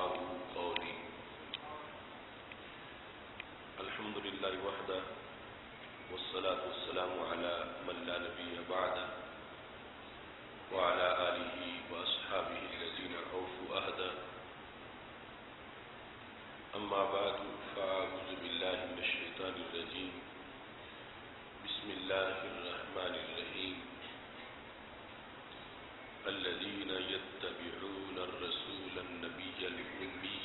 يفقهوا قولي. الحمد لله وحده والصلاة والسلام على من لا نبي بعده وعلى آله وأصحابه الذين أوفوا عهده. أما بعد فأعوذ بالله من الشيطان الرجيم. بسم الله الرحمن الرحيم. الذين يتبعون الرسول النبي الأمي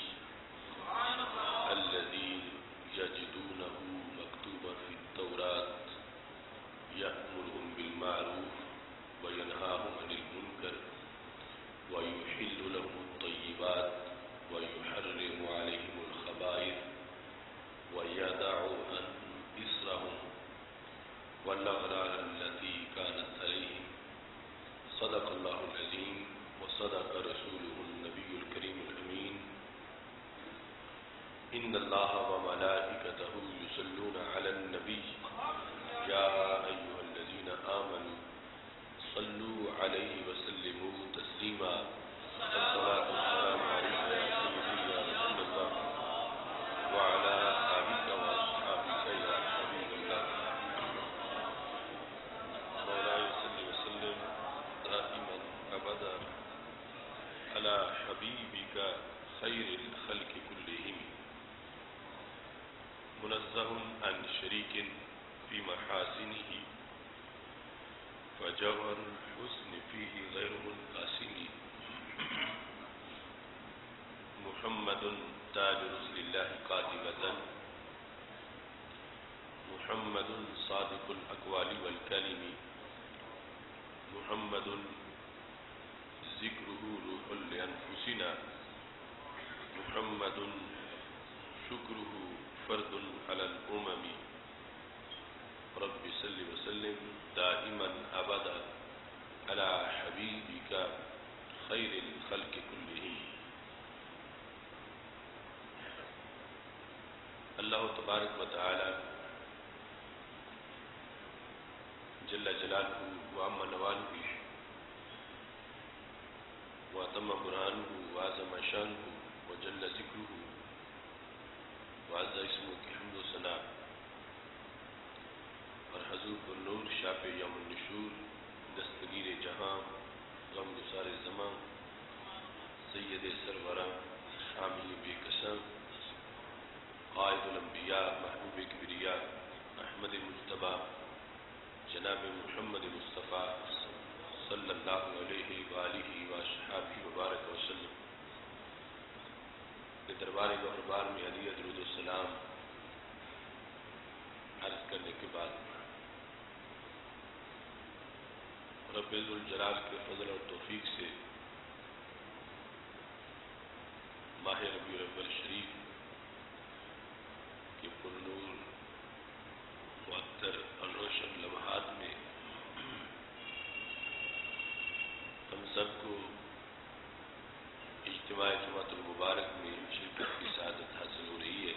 الذي يجدونه مكتوبا في التوراة يأمرهم بالمعروف وينهاهم عن المنكر ويحل لهم الطيبات ويحرم عليهم الخبائث ويدع عنهم إصرهم والأغلال التي كانت عليهم. صدق الله العظيم وصدق رسوله النبي الكريم الأمين. إن الله وملائكته يصلون على النبي يا أيها الذين آمنوا صلوا عليه وسلموا تسليما. الصلاة والسلام عليك يا سيدي يا رسول الله وعلى آلك وأصحابك يا حبيب الله. مولاي صل وسلم دائما أبدا على حبيبك خير الخلق كلهم منزه عن شريك في محاسنه فجوهر الحسن فيه غير منقسم. محمد تاج رسل الله قاتبة محمد صادق الأقوال والكلم محمد ذكره روح لأنفسنا محمد شكره فرد على الأمم. رب صل وسلم دائما أبدا على حبيبك خير الخلق كلهم. اللہ تبارک و تعالی جل جلالہ وعم نوالہ واتم برہانہ وعظم شانہ وجل ذکرہ وعز اسمہ کی حمد و ثنا اور حضور النور شافع یوم النشور دستگیر جہاں غم گسار زمان سید سرورہ حامل بے قسم قائد الانبیاء محبوب کبریاء احمد مجتبی جناب محمد مصطفیٰ صلی اللہ علیہ وآلہ وصحبہ وبارک وسلم کے دربار گہربار میں علی درود السلام عرض کرنے کے بعد رب ذوالجلال کے فضل اور توفیق سے ماہ ربیع الاول شریف کے پرنور معطر اور روشن لمحات میں ہم سب کو اجتماع جمعۃ المبارک میں شرکت کی سعادت حاصل ہو رہی ہے.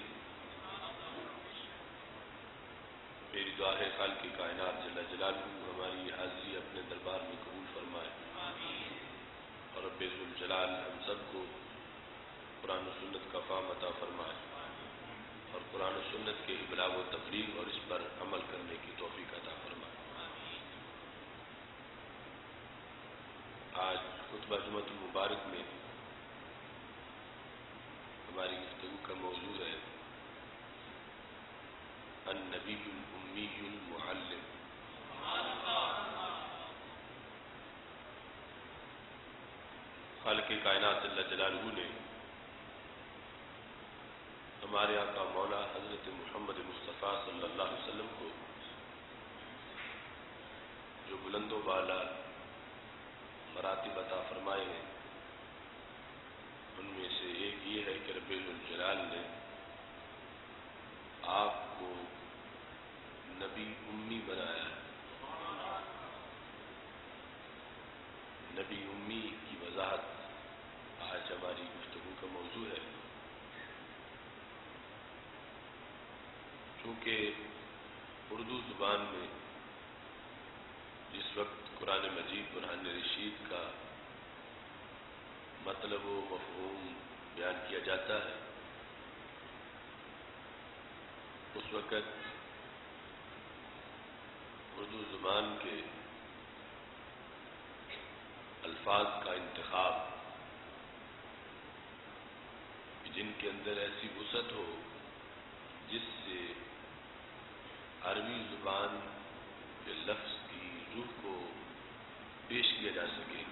میری دعا ہے خالق کائنات جل جلالہ ہماری یہ حاضری اپنے دربار میں قبول فرمائے اور رب ذوالجلال ہم سب کو قرآن و سنت کا فہم عطا فرمائے اور قرآن و سنت کے ابلاغ و تبلیغ اور اس پر عمل کرنے کی توفیق عطا فرمائے. آج خطبہ جمعۃ المبارک میں ہماری گفتگو کا موضوع ہے النبی الامی المعلم. خالق کائنات جل جلالہ نے ہمارے آقا مولا حضرت محمد مصطفیٰ صلی اللہ علیہ وسلم کو جو بلند و بالا مراتب عطا فرمائے ہیں ان میں سے ایک یہ ہے کہ رب ذوالجلال نے آپ کو نبی امی بنایا ہے. نبی امی کی وضاحت آج ہماری گفتگو کا موضوع ہے. چونکہ اردو زبان میں جس وقت قرآن مجید برہان رشید کا مطلب و مفہوم بیان کیا کیا جاتا ہے اس وقت اردو زبان کے الفاظ کا انتخاب جن کے اندر ایسی وسعت ہو جس سے عربی زبان کے لفظ کی روح کو پیش کیا جا سکے،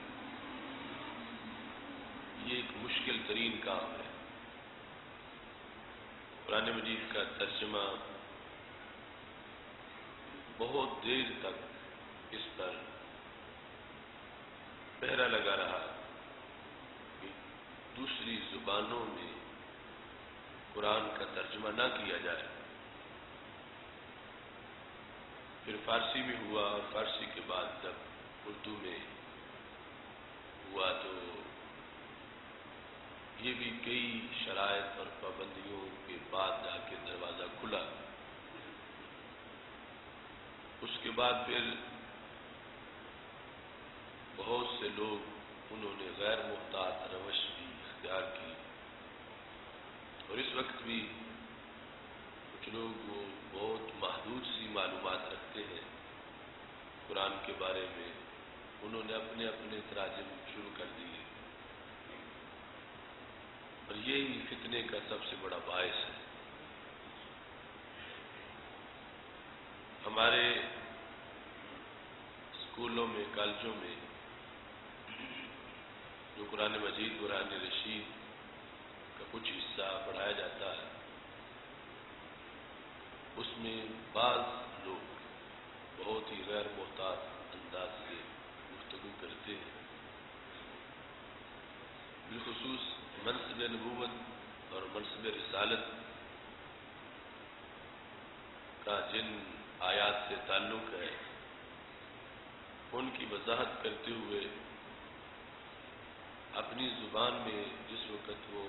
یہ ایک مشکل ترین کام ہے۔ قرآن مجید کا ترجمہ بہت دیر تک اس پر پہرا لگا رہا کہ دوسری زبانوں میں قرآن کا ترجمہ نہ کیا جائے۔ پھر فارسی میں ہوا، اور فارسی کے بعد جب اردو میں ہوا تو یہ بھی کئی شرائط اور پابندیوں کے بعد جا کے دروازہ کھلا۔ اس کے بعد پھر بہت سے لوگ انہوں نے غیر محتاط روش بھی اختیار کی، اور اس وقت بھی کچھ لوگ وہ بہت محدود سی معلومات رکھتے ہیں قرآن کے بارے میں، انہوں نے اپنے اپنے تراجم شروع کر دیے، اور یہی فتنے کا سب سے بڑا باعث ہے۔ ہمارے اسکولوں میں، کالجوں میں جو قرآن مجید، قرآن رشید کا کچھ حصہ پڑھایا جاتا ہے، اس میں بعض لوگ بہت ہی غیر محتاط انداز سے گفتگو کرتے ہیں، بالخصوص منصب نبوت اور منصب رسالت کا جن آیات سے تعلق ہے ان کی وضاحت کرتے ہوئے اپنی زبان میں جس وقت وہ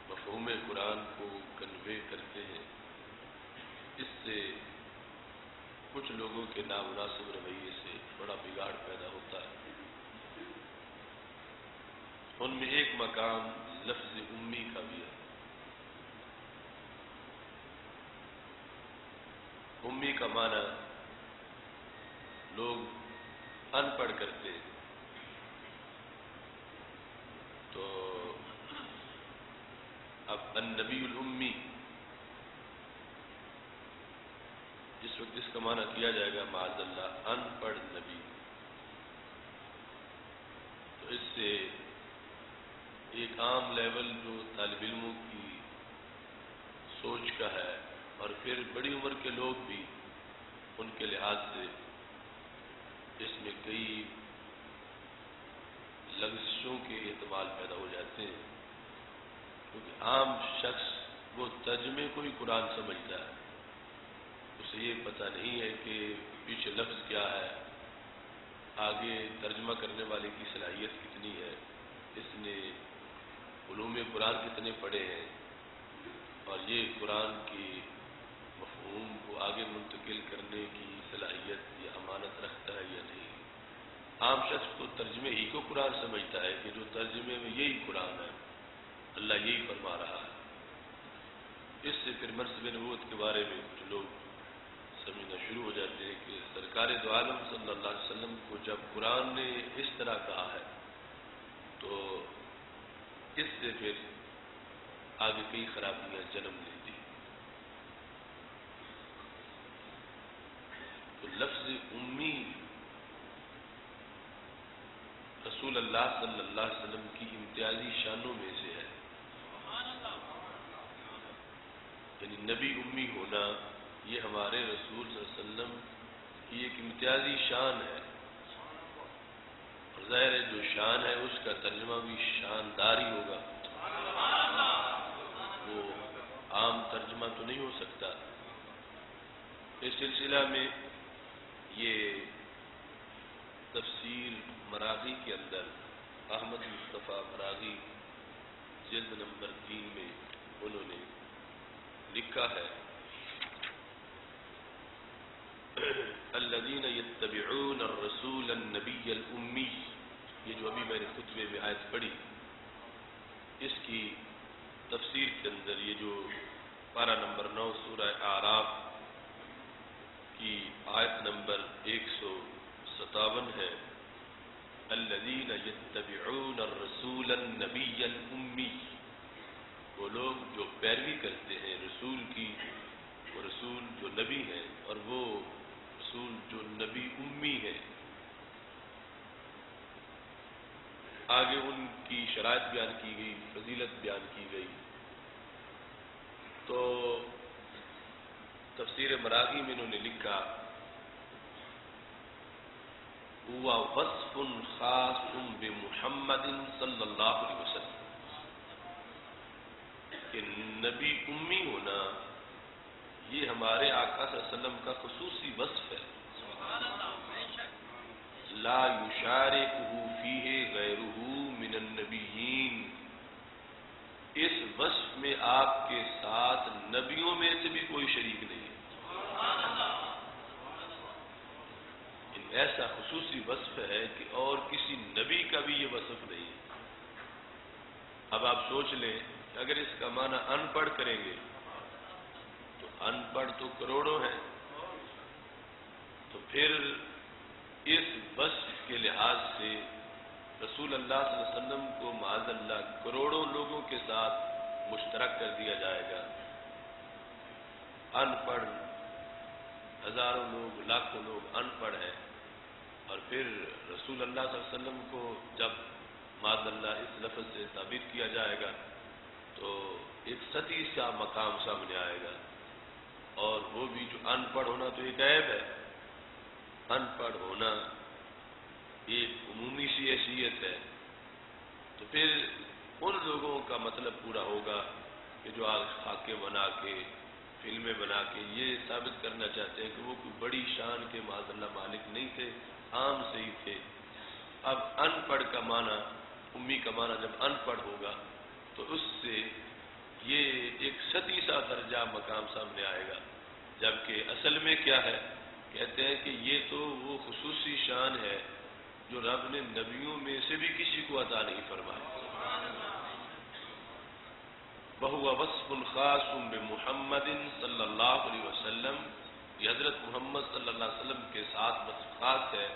مفہوم قرآن کو کنوے کرتے ہیں، اس سے کچھ لوگوں کے نامناسب رویے سے بڑا بگاڑ پیدا ہوتا ہے۔ ان میں ایک مقام لفظ امی کا بھی ہے۔ امی کا معنی لوگ ان پڑھ کرتے ہیں، تو اب النبی الامی، جس وقت اس کا معنی کیا جائے گا معاذ اللہ ان پڑھ نبی، تو اس سے ایک عام لیول جو طالب علموں کی سوچ کا ہے، اور پھر بڑی عمر کے لوگ بھی ان کے لحاظ سے اس میں کئی لغزشوں کے احتمال پیدا ہو جاتے ہیں، کیونکہ عام شخص وہ ترجمے کو ہی قرآن سمجھتا ہے، اسے یہ پتہ نہیں ہے کہ پیچھے لفظ کیا ہے، آگے ترجمہ کرنے والے کی صلاحیت کتنی ہے، اس نے علوم قرآن کتنے پڑھے ہیں، اور یہ قرآن کی مفہوم کو آگے منتقل کرنے کی صلاحیت یا امانت رکھتا ہے یا نہیں۔ عام شخص تو ترجمے ہی کو قرآن سمجھتا ہے کہ جو ترجمے میں یہی قرآن ہے، اللہ یہی فرما رہا ہے۔ اس سے پھر منصب نبوت کے بارے میں کچھ لوگ سمجھنا شروع ہو جاتے ہیں کہ سرکار دو عالم صلی اللہ علیہ وسلم کو جب قرآن نے اس طرح کہا ہے تو اس سے پھر آگے کئی خرابیاں جنم لیتی۔ تو لفظ امی رسول اللہ صلی اللہ علیہ وسلم کی امتیازی شانوں میں سے ہے، یعنی نبی امی ہونا یہ ہمارے رسول صلی اللہ علیہ وسلم کی ایک امتیازی شان ہے، اور ظاہر ہے جو شان ہے اس کا ترجمہ بھی شاندار ہی ہوگا، وہ عام ترجمہ تو نہیں ہو سکتا۔ اس سلسلہ میں یہ تفسیر مراغی کے اندر احمد مصطفیٰ مراغی جلد نمبر 3 میں انہوں نے لکھا ہے الذین یتبعون الرسول النبی الامی، یہ جو ابھی میں نے خطبے میں آیت پڑھی، تفسیر کے اندر یہ جو پارہ نمبر 9 سورہ اعراف کی آیت نمبر 157 ہے، الذین یتبعون الرسول النبی الامی، وہ لوگ جو پیروی کرتے ہیں رسول کی، وہ رسول جو نبی ہیں اور وہ رسول جو نبی امی ہے۔ آگے ان کی شرائط بیان کی گئی، فضیلت بیان کی گئی۔ تو تفسیر مراغی میں انہوں نے لکھا، ہوا وصف خاص بمحمد صلی اللہ علیہ وسلم، کہ نبی امی ہونا یہ ہمارے آقا صلی اللہ علیہ وسلم کا خصوصی وصف ہے۔ لا یشارکہ فیہ غیرہ من النبیین، اس وصف میں آپ کے ساتھ نبیوں میں سے بھی کوئی شریک نہیں ہے۔ ایسا خصوصی وصف ہے کہ اور کسی نبی کا بھی یہ وصف نہیں ہے۔ اب آپ سوچ لیں کہ اگر اس کا معنی ان پڑھ کریں گے تو ان پڑھ تو کروڑوں ہیں، تو پھر اس وصف کے لحاظ سے رسول اللہ صلی اللہ علیہ وسلم کو معاذ اللہ کروڑوں لوگوں کے ساتھ مشترک کر دیا جائے گا۔ ان پڑھ ہزاروں لوگ، لاکھوں لوگ ان پڑھ ہیں، اور پھر رسول اللہ صلی اللہ علیہ وسلم کو جب معاذ اللہ اس لفظ سے تعبیر کیا جائے گا تو ایک سطحی سا مقام سامنے آئے گا، اور وہ بھی جو ان پڑھ ہونا تو ایک عیب ہے، ان پڑھ ہونا ایک عمومی سی حیثیت ہے۔ تو پھر ان لوگوں کا مطلب پورا ہوگا کہ جو آج خاکے بنا کے، فلمیں بنا کے یہ ثابت کرنا چاہتے ہیں کہ وہ کوئی بڑی شان کے معاذ اللہ مالک نہیں تھے، عام سے ہی تھے۔ اب ان پڑھ کا معنی، امی کا معنی جب ان پڑھ ہوگا تو اس سے یہ ایک سطحی سا درجہ مقام سامنے آئے گا، جبکہ اصل میں کیا ہے؟ کہتے ہیں کہ یہ تو وہ خصوصی شان ہے جو رب نے نبیوں میں سے بھی کسی کو عطا نہیں فرمائی۔ وَهُوَ وَصْفٌ خَاصٌ بِمُحَمَّدٍ صلی اللہ علیہ وسلم، یہ حضرت محمد صلی اللہ علیہ وسلم کے ساتھ وصف خاص ہے۔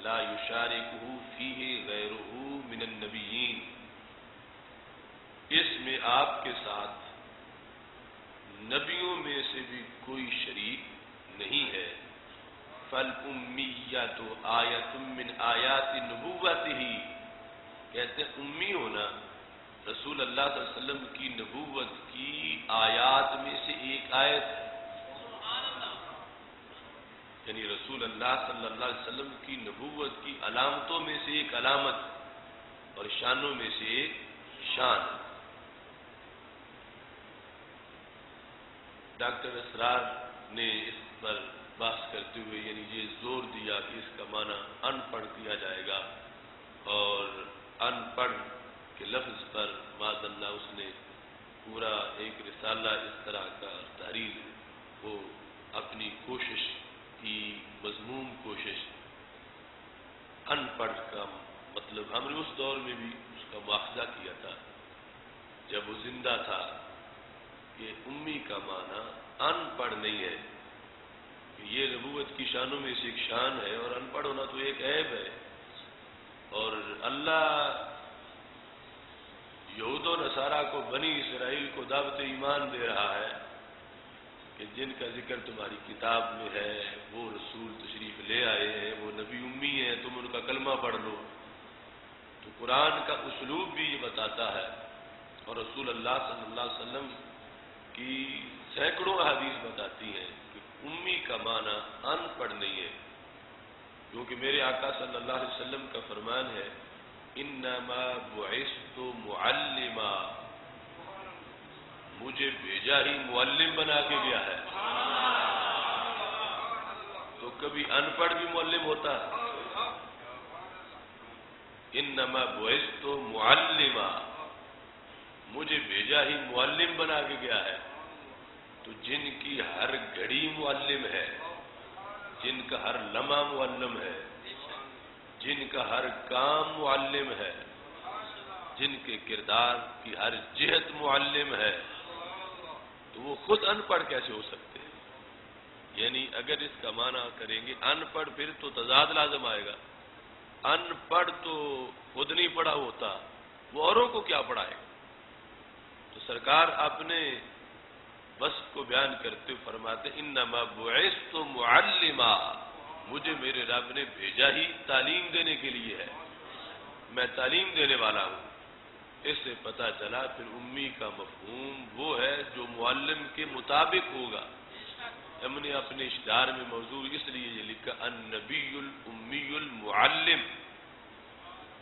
لا یشارکہ فیہ غیرہ من النبیین، اس میں آپ کے ساتھ نبیوں میں سے بھی کوئی شریک نہیں ہے۔ فَالْأُمِّيَّةُ آیَةٌ مِّنْ آیَاتِ نُبُوَّتِهِ، کہتے ہیں امی ہونا رسول اللہ صلی اللہ علیہ وسلم کی نبوت کی آیات میں سے ایک آیت ہے، یعنی رسول اللہ صلی اللہ علیہ وسلم کی نبوت کی علامتوں میں سے ایک علامت اور شانوں میں سے ایک شان۔ ڈاکٹر اسرار نے اس پر بحث کرتے ہوئے یعنی یہ زور دیا کہ اس کا معنی ان پڑھ کیا جائے گا، اور ان پڑھ کے لفظ پر معاذ اللہ اس نے پورا ایک رسالہ اس طرح کا تحریر، وہ اپنی کوشش کی مضموم کوشش، ان پڑھ کا مطلب ہم نے اس دور میں بھی اس کا مواخذہ کیا تھا جب وہ زندہ تھا، کہ امی کا معنی ان پڑھ نہیں ہے، کہ یہ نبوت کی شانوں میں سے ایک شان ہے، اور ان پڑھ ہونا تو ایک عیب ہے۔ اور اللہ یہود و نصارہ کو، بنی اسرائیل کو دعوت ایمان دے رہا ہے کہ جن کا ذکر تمہاری کتاب میں ہے وہ رسول تشریف لے آئے ہیں، وہ نبی امی ہیں، تم ان کا کلمہ پڑھ لو۔ تو قرآن کا اسلوب بھی یہ بتاتا ہے، اور رسول اللہ صلی اللہ علیہ وسلم کی سینکڑوں احادیث بتاتی ہیں کہ امی کا معنی ان پڑھ نہیں ہے، کیونکہ میرے آقا صلی اللہ علیہ وسلم کا فرمان ہے، انما بعثت معلما، مجھے بھیجا ہی معلم بنا کے گیا ہے۔ تو کبھی ان پڑھ بھی معلم ہوتا ہے؟ انما بعثت معلما، مجھے بھیجا ہی معلم بنا کے گیا ہے۔ تو جن کی ہر گھڑی معلم ہے، جن کا ہر لمحہ معلم ہے، جن کا ہر کام معلم ہے، جن کے کردار کی ہر جہت معلم ہے، تو وہ خود ان پڑھ کیسے ہو سکتے ہیں؟ یعنی اگر اس کا معنی کریں گے ان پڑھ، پھر تو تضاد لازم آئے گا۔ ان پڑھ تو خود نہیں پڑھا ہوتا، وہ اوروں کو کیا پڑھائے گا؟ تو سرکار اپنے بس کو بیان کرتے ہوئے فرماتے انما بعثت معلما، مجھے میرے رب نے بھیجا ہی تعلیم دینے کے لیے ہے، میں تعلیم دینے والا ہوں۔ اس سے پتہ چلا پھر امی کا مفہوم وہ ہے جو معلم کے مطابق ہوگا۔ ہم نے اپنے اشتہار میں موضوع اس لیے یہ لکھا النبی الامی المعلم،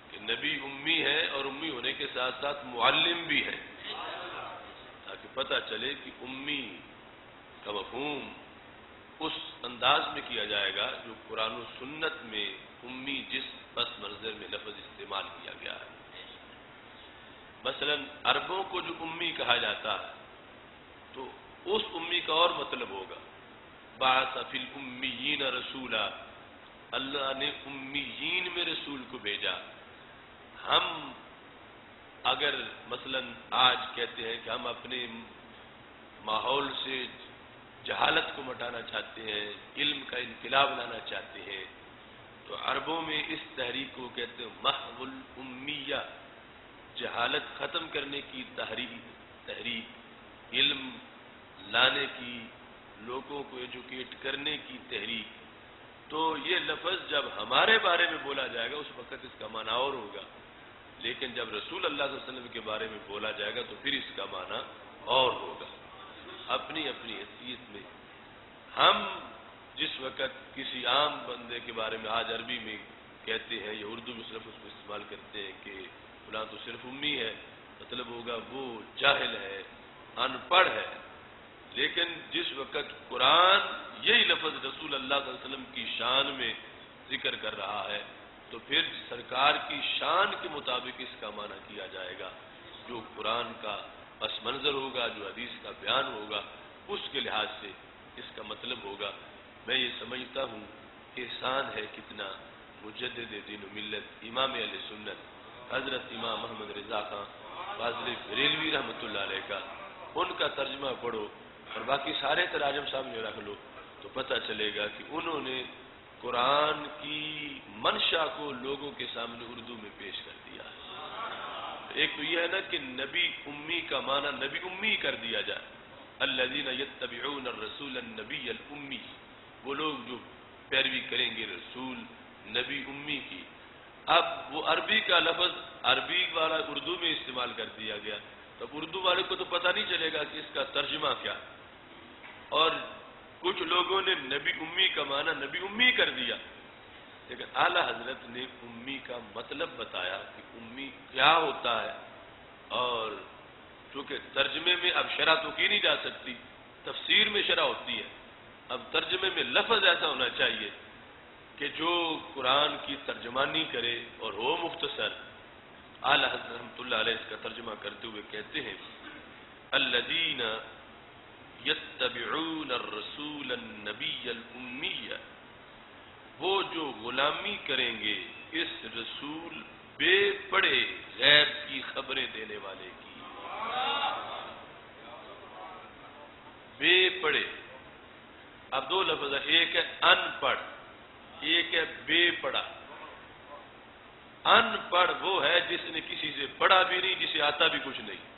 کہ نبی امی ہے اور امی ہونے کے ساتھ ساتھ معلم بھی ہے، تاکہ پتہ چلے کہ امی کا مفہوم اس انداز میں کیا جائے گا جو قرآن و سنت میں امی جس پس منظر میں لفظ استعمال کیا گیا ہے۔ مثلا عربوں کو جو امی کہا جاتا ہے تو اس امی کا اور مطلب ہوگا بعث فی الامیین رسولا، اللہ نے امیین میں رسول کو بھیجا۔ ہم اگر مثلا آج کہتے ہیں کہ ہم اپنے ماحول سے جہالت کو مٹانا چاہتے ہیں، علم کا انقلاب لانا چاہتے ہیں، تو عربوں میں اس تحریک کو کہتے ہیں محو الامیہ، جہالت ختم کرنے کی تحریک، علم لانے کی، لوگوں کو ایجوکیٹ کرنے کی تحریک۔ تو یہ لفظ جب ہمارے بارے میں بولا جائے گا اس وقت اس کا معنی اور ہوگا، لیکن جب رسول اللہ صلی اللہ علیہ وسلم کے بارے میں بولا جائے گا تو پھر اس کا معنی اور ہوگا۔ اپنی اپنی حیثیت میں ہم جس وقت کسی عام بندے کے بارے میں آج عربی میں کہتے ہیں یا اردو میں صرف اس کو استعمال کرتے ہیں کہ فلاں تو صرف امی ہے، مطلب ہوگا وہ جاہل ہے، ان پڑھ ہے۔ لیکن جس وقت قرآن یہی لفظ رسول اللہ صلی اللہ علیہ وسلم کی شان میں ذکر کر رہا ہے تو پھر سرکار کی شان کے مطابق اس کا معنی کیا جائے گا، جو قرآن کا پس منظر ہوگا، جو حدیث کا بیان ہوگا، اس کے لحاظ سے اس کا مطلب ہوگا۔ میں یہ سمجھتا ہوں احسان ہے کتنا مجدد دین و ملت امام اہل سنت حضرت امام محمد رضا خان فاضل بریلوی رحمۃ اللہ علیہ کا، ان کا ترجمہ پڑھو اور باقی سارے تراجم سامنے رکھ لو تو پتہ چلے گا کہ انہوں نے قرآن کی منشا کو لوگوں کے سامنے اردو میں پیش کر دیا ہے۔ ایک تو یہ ہے نا کہ نبی امی کا معنی نبی امی کر دیا جائے، الذین یتبعون الرسول النبی الامی، وہ لوگ جو پیروی کریں گے رسول نبی امی کی۔ اب وہ عربی کا لفظ عربی والا اردو میں استعمال کر دیا گیا، تو اردو والے کو تو پتہ نہیں چلے گا کہ اس کا ترجمہ کیا، اور کچھ لوگوں نے نبی امی کا معنی نبی امی کر دیا، لیکن اعلی حضرت نے امی کا مطلب بتایا کہ امی کیا ہوتا ہے، اور چونکہ ترجمے میں اب شرح تو کی نہیں جا سکتی، تفسیر میں شرح ہوتی ہے، اب ترجمے میں لفظ ایسا ہونا چاہیے کہ جو قرآن کی ترجمانی کرے اور ہو مختصر۔ اعلی حضرت رحمۃ اللہ علیہ اس کا ترجمہ کرتے ہوئے کہتے ہیں الذین یتبعون الرسول النبی الامی، وہ جو غلامی کریں گے اس رسول بے پڑھے غیب کی خبریں دینے والے کی۔ بے پڑھے، اب دو لفظ ہے، ایک ہے ان پڑھ، ایک ہے بے پڑھا۔ ان پڑھ وہ ہے جس نے کسی سے پڑھا بھی نہیں، جسے آتا بھی کچھ نہیں۔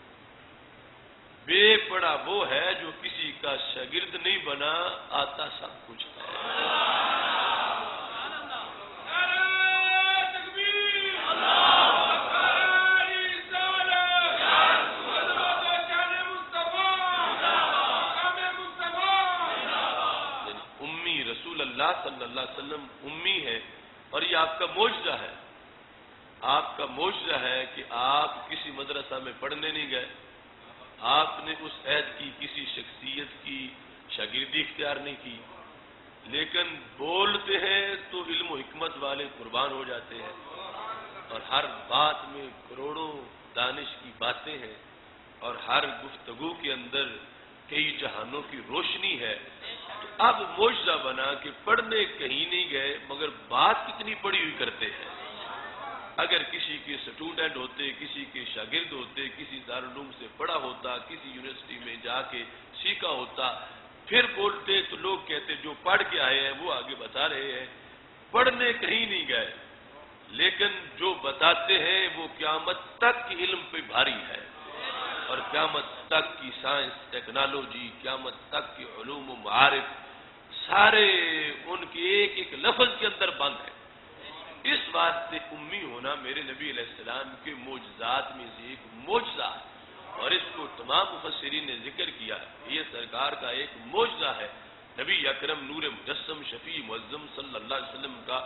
بے پڑھا وہ ہے جو کسی کا شاگرد نہیں بنا، آتا سب کچھ ہے۔ اللہ صلی اللہ علیہ وسلم امی ہے، اور یہ آپ کا معجزہ ہے۔ آپ کا معجزہ ہے کہ آپ کسی مدرسہ میں پڑھنے نہیں گئے، آپ نے اس عہد کی کسی شخصیت کی شاگردی اختیار نہیں کی، لیکن بولتے ہیں تو علم و حکمت والے قربان ہو جاتے ہیں، اور ہر بات میں کروڑوں دانش کی باتیں ہیں، اور ہر گفتگو کے اندر کئی جہانوں کی روشنی ہے۔ تو اب معجزہ بنا کہ پڑھنے کہیں نہیں گئے مگر بات کتنی پڑھی ہوئی کرتے ہیں۔ اگر کسی کے سٹوڈنٹ ہوتے، کسی کے شاگرد ہوتے، کسی دارالعلوم سے پڑھا ہوتا، کسی یونیورسٹی میں جا کے سیکھا ہوتا، پھر بولتے تو لوگ کہتے جو پڑھ کے آئے ہیں وہ آگے بتا رہے ہیں، پڑھنے کہیں نہیں گئے، لیکن جو بتاتے ہیں وہ قیامت تک کی علم پہ بھاری ہے، اور قیامت تک کی سائنس ٹیکنالوجی، قیامت تک کی علوم و معارف سارے ان کے ایک ایک لفظ کے اندر بند ہے۔ اس واسطے امی ہونا میرے نبی علیہ السلام کے معجزات میں سے ایک معجزہ ہے، اور اس کو تمام مفسرین نے ذکر کیا ہے، یہ سرکار کا ایک معجزہ ہے، نبی اکرم نور مجسم شفیع معظم صلی اللہ علیہ وسلم کا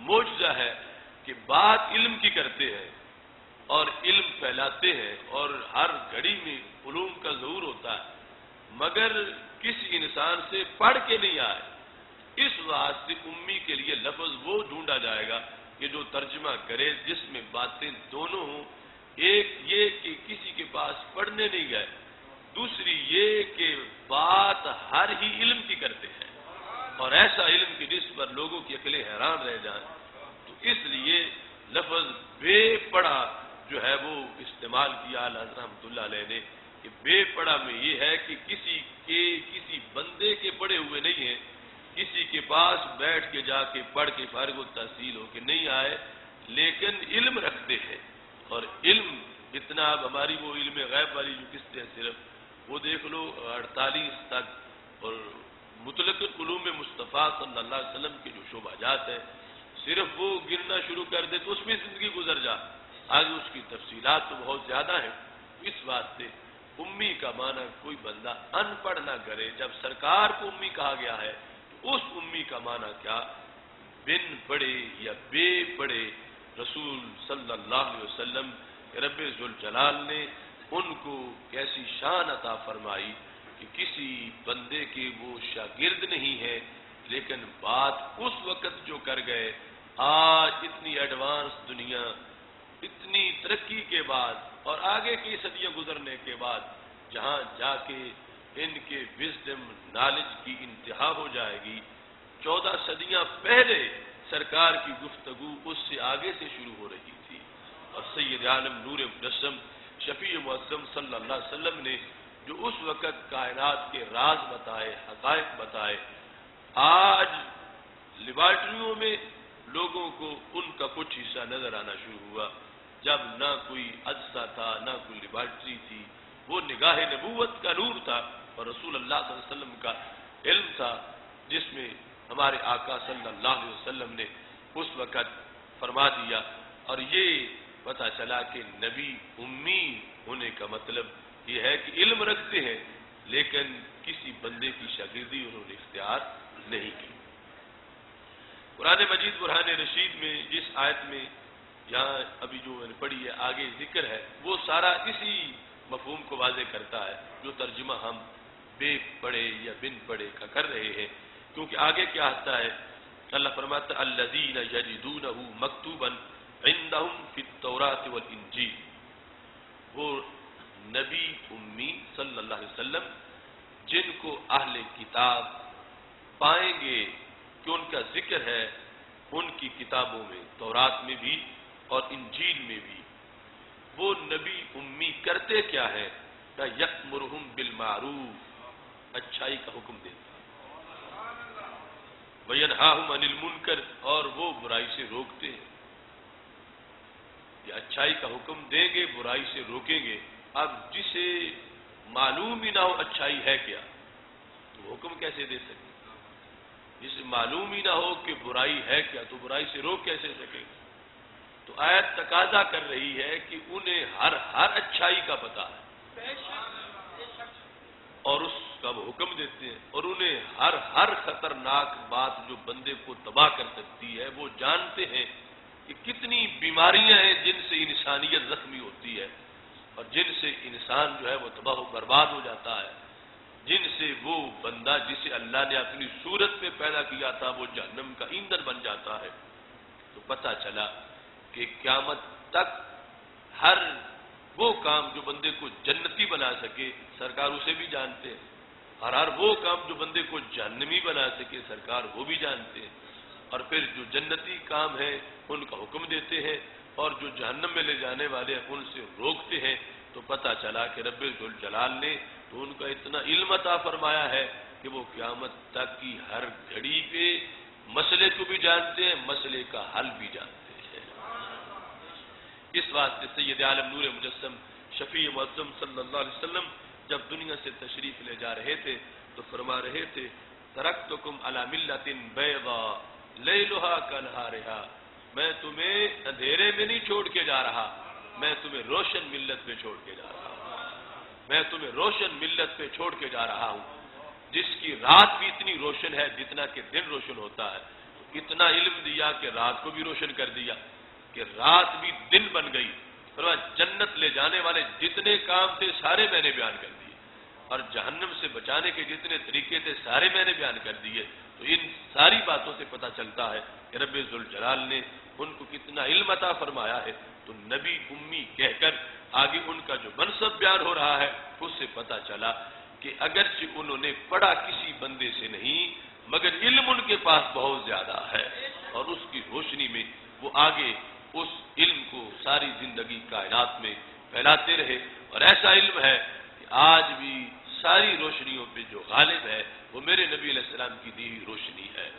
معجزہ ہے کہ بات علم کی کرتے ہیں اور علم پھیلاتے ہیں، اور ہر گھڑی میں علوم کا ظہور ہوتا ہے، مگر کسی انسان سے پڑھ کے نہیں آئے۔ اس واسطے امی کے لیے لفظ وہ ڈھونڈا جائے گا کہ جو ترجمہ کرے جس میں باتیں دونوں ہوں، ایک یہ کہ کسی کے پاس پڑھنے نہیں گئے، دوسری یہ کہ بات ہر ہی علم کی کرتے ہیں، اور ایسا علم کی جس پر لوگوں کی عقلیں حیران رہ جائیں۔ تو اس لیے لفظ بے پڑھا جو ہے وہ استعمال کیا حضرت رحمۃ اللہ علیہ نے، کہ بے پڑھا میں یہ ہے کہ کسی بندے کے پڑھے ہوئے نہیں ہیں، کسی کے پاس بیٹھ کے جا کے پڑھ کے فارغ التحصیل ہو کے نہیں آئے، لیکن علم رکھتے ہیں، اور علم اتنا اب ہماری وہ علم غیب والی جو قسطیں ہیں صرف وہ دیکھ لو 48 تک، اور مطلق علوم مصطفیٰ صلی اللہ علیہ وسلم کے جو شعبہ جات ہیں صرف وہ گرنا شروع کر دے تو اس میں زندگی گزر جا، آگے اس کی تفصیلات تو بہت زیادہ ہیں۔ اس واسطے امی کا معنی کوئی بندہ ان پڑھ نہ کرے، جب سرکار کو امی کہا گیا ہے تو اس امی کا معنی کیا، بن پڑھے یا بے پڑھے رسول صلی اللہ علیہ وسلم رب ذوالجلال نے ان کو کیسی شان عطا فرمائی کہ کسی بندے کے وہ شاگرد نہیں ہے، لیکن بات اس وقت جو کر گئے، آج اتنی ایڈوانس دنیا، اتنی ترقی کے بعد اور آگے کی صدیاں گزرنے کے بعد جہاں جا کے ان کے وزڈم نالج کی انتہا ہو جائے گی، 14 صدیاں پہلے سرکار کی گفتگو اس سے آگے سے شروع ہو رہی تھی، اور سید عالم نور مجسم شفیع معظم صلی اللہ علیہ وسلم نے جو اس وقت کائنات کے راز بتائے، حقائق بتائے، آج لیبارٹریوں میں لوگوں کو ان کا کچھ حصہ نظر آنا شروع ہوا، جب نہ کوئی عدسہ تھا نہ کوئی لیبارٹری تھی، وہ نگاہ نبوت کا نور تھا اور رسول اللہ صلی اللہ علیہ وسلم کا علم تھا، جس میں ہمارے آقا صلی اللہ علیہ وسلم نے اس وقت فرما دیا، اور یہ پتہ چلا کہ نبی امی ہونے کا مطلب یہ ہے کہ علم رکھتے ہیں لیکن کسی بندے کی شاگردی انہوں نے اختیار نہیں کی۔ قرآن مجید برہان رشید میں جس آیت میں یہاں ابھی جو میں نے پڑھی ہے آگے ذکر ہے، وہ سارا اسی مفہوم کو واضح کرتا ہے جو ترجمہ ہم بے پڑھے یا بن پڑھے کا کر رہے ہیں، کیونکہ آگے کیا آتا ہے، اللہ فرماتا الذین یجدونہ مکتوبا عندہم فی التوراۃ والانجیل، وہ نبی امی صلی اللہ علیہ وسلم جن کو اہل کتاب پائیں گے کہ ان کا ذکر ہے ان کی کتابوں میں، تورات میں بھی اور انجیل میں بھی۔ وہ نبی امی کرتے کیا ہے، یأمرہم بالمعروف، اچھائی کا حکم دیتا، وینہاہم عن المنکر، اور وہ برائی سے روکتے ہیں۔ یہ اچھائی کا حکم دیں گے، برائی سے روکیں گے۔ اب جسے معلوم ہی نہ ہو اچھائی ہے کیا تو حکم کیسے دے سکے، جسے معلوم ہی نہ ہو کہ برائی ہے کیا تو برائی سے روک کیسے سکے گا؟ تو آیت تقاضا کر رہی ہے کہ انہیں ہر اچھائی کا پتہ ہے اور اس کا وہ حکم دیتے ہیں، اور انہیں ہر خطرناک بات جو بندے کو تباہ کر سکتی ہے وہ جانتے ہیں کہ کتنی بیماریاں ہیں جن سے انسانیت زخمی ہوتی ہے اور جن سے انسان جو ہے وہ تباہ و برباد ہو جاتا ہے، جن سے وہ بندہ جسے اللہ نے اپنی صورت میں پیدا کیا تھا وہ جہنم کا ایندھن بن جاتا ہے۔ تو پتہ چلا کہ قیامت تک ہر وہ کام جو بندے کو جنتی بنا سکے سرکار اسے بھی جانتے ہیں، اور ہر وہ کام جو بندے کو جہنمی بنا سکے سرکار وہ بھی جانتے ہیں، اور پھر جو جنتی کام ہے ان کا حکم دیتے ہیں اور جو جہنم میں لے جانے والے ہیں ان سے روکتے ہیں، تو پتہ چلا کہ رب ذوالجلال نے تو ان کا اتنا علم عطا فرمایا ہے کہ وہ قیامت تک کی ہر گھڑی پہ مسئلے کو بھی جانتے ہیں، مسئلے کا حل بھی جانتے ہیں۔ اس واسطے سید عالم نور مجسم شفیع معظم صلی اللہ علیہ وسلم جب دنیا سے تشریف لے جا رہے تھے تو فرما رہے تھے ترکتکم علی ملۃ بیضاء لیلھا کنہارھا، میں تمہیں اندھیرے میں نہیں چھوڑ کے جا رہا، میں تمہیں روشن ملت پہ چھوڑ کے جا رہا ہوں، میں تمہیں روشن ملت پہ چھوڑ کے جا رہا ہوں جس کی رات بھی اتنی روشن ہے جتنا کہ دن روشن ہوتا ہے۔ اتنا علم دیا کہ رات کو بھی روشن کر دیا، کہ رات بھی دن بن گئی۔ جنت لے جانے والے جتنے کام تھے سارے میں نے بیان کر دیے، اور جہنم سے بچانے کے جتنے طریقے تھے سارے میں نے بیان کر دیے۔ تو ان ساری باتوں سے پتہ چلتا ہے کہ رب ذوالجلال نے ان کو کتنا علم عطا فرمایا ہے۔ تو نبی امی کہہ کر آگے ان کا جو منصب بیان ہو رہا ہے اس سے پتہ چلا کہ اگرچہ انہوں نے پڑھا کسی بندے سے نہیں، مگر علم ان کے پاس بہت زیادہ ہے، اور اس کی روشنی میں وہ آگے اس علم کو ساری زندگی کائنات میں پھیلاتے رہے۔ اور ایسا علم ہے کہ آج بھی ساری روشنیوں پہ جو غالب ہے وہ میرے نبی علیہ السلام کی دی ہوئی روشنی ہے۔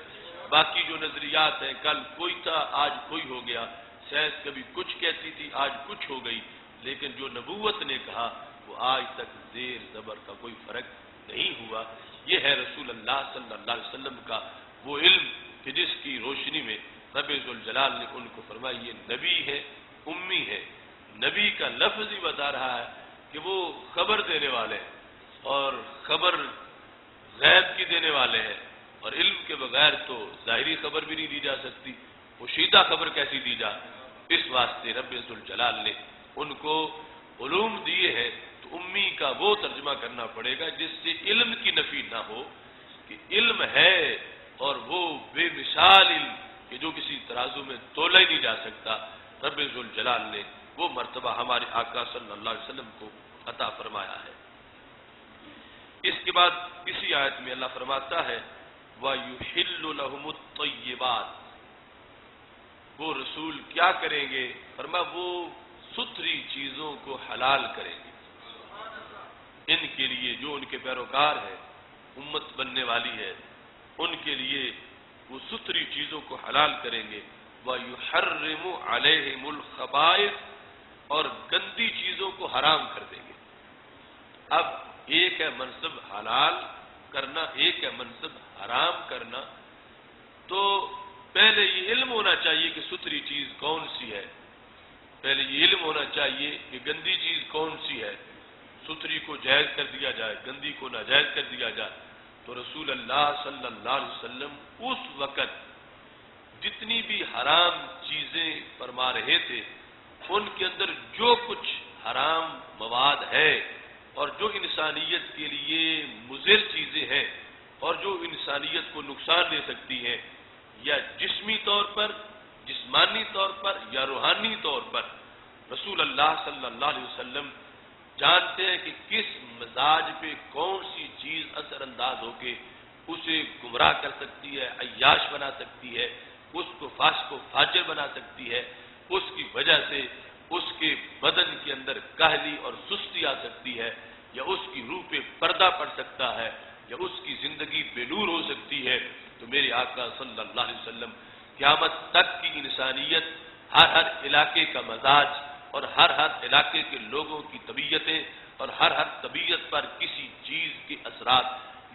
باقی جو نظریات ہیں، کل کوئی تھا آج کوئی ہو گیا، سائنس کبھی کچھ کہتی تھی آج کچھ ہو گئی، لیکن جو نبوت نے کہا وہ آج تک زیر زبر کا کوئی فرق نہیں ہوا۔ یہ ہے رسول اللہ صلی اللہ علیہ وسلم کا وہ علم کہ جس کی روشنی میں رب ذوالجلال نے ان کو فرمایا یہ نبی ہے، امی ہے۔ نبی کا لفظ ہی بتا رہا ہے کہ وہ خبر دینے والے ہیں، اور خبر غیب کی دینے والے ہیں، اور علم کے بغیر تو ظاہری خبر بھی نہیں دی جا سکتی، پوشیدہ خبر کیسی دی جا۔ اس واسطے رب ذوالجلال نے ان کو علوم دیے ہیں، تو امی کا وہ ترجمہ کرنا پڑے گا جس سے علم کی نفی نہ ہو، کہ علم ہے اور وہ بے مثال علم کہ جو کسی ترازو میں تولا ہی نہیں جا سکتا۔ رب ذوالجلال نے وہ مرتبہ ہمارے آقا صلی اللہ علیہ وسلم کو عطا فرمایا ہے۔ اس کے بعد اسی آیت میں اللہ فرماتا ہے وَيُحِلُّ لَهُمُ الطَّيِّبَاتِ، وہ رسول کیا کریں گے؟ فرمایا وہ ستھری چیزوں کو حلال کریں گے ان کے لیے جو ان کے پیروکار ہیں، امت بننے والی ہے، ان کے لیے وہ ستھری چیزوں کو حلال کریں گے۔ وَيُحَرِّمُ عَلَيْهِمُ الْخَبَائِثَ، اور گندی چیزوں کو حرام کر دیں گے۔ اب ایک ہے منصب حلال کرنا، ایک ہے منصب حرام کرنا، تو پہلے یہ علم ہونا چاہیے کہ ستھری چیز کون سی ہے، پہلے یہ علم ہونا چاہیے کہ گندی چیز کون سی ہے، ستھری کو جائز کر دیا جائے، گندی کو ناجائز کر دیا جائے۔ تو رسول اللہ صلی اللہ علیہ وسلم اس وقت جتنی بھی حرام چیزیں فرما رہے تھے ان کے اندر جو کچھ حرام مواد ہے اور جو انسانیت کے لیے مضر چیزیں ہیں اور جو انسانیت کو نقصان دے سکتی ہیں، یا جسمی طور پر، جسمانی طور پر یا روحانی طور پر، رسول اللہ صلی اللہ علیہ وسلم جانتے ہیں کہ کس مزاج پہ کون سی چیز اثر انداز ہو کے اسے گمراہ کر سکتی ہے، عیاش بنا سکتی ہے، اس کو فاسق و فاجر بنا سکتی ہے، اس کی وجہ سے اس کے بدن کے اندر کاہلی اور سستی آ سکتی ہے، یا اس کی روح پہ پردہ پڑ سکتا ہے، یا اس کی زندگی بے نور ہو سکتی ہے۔ تو میرے آقا صلی اللہ علیہ وسلم قیامت تک کی انسانیت، ہر علاقے کا مزاج اور ہر علاقے کے لوگوں کی طبیعتیں اور ہر طبیعت پر کسی چیز کے اثرات،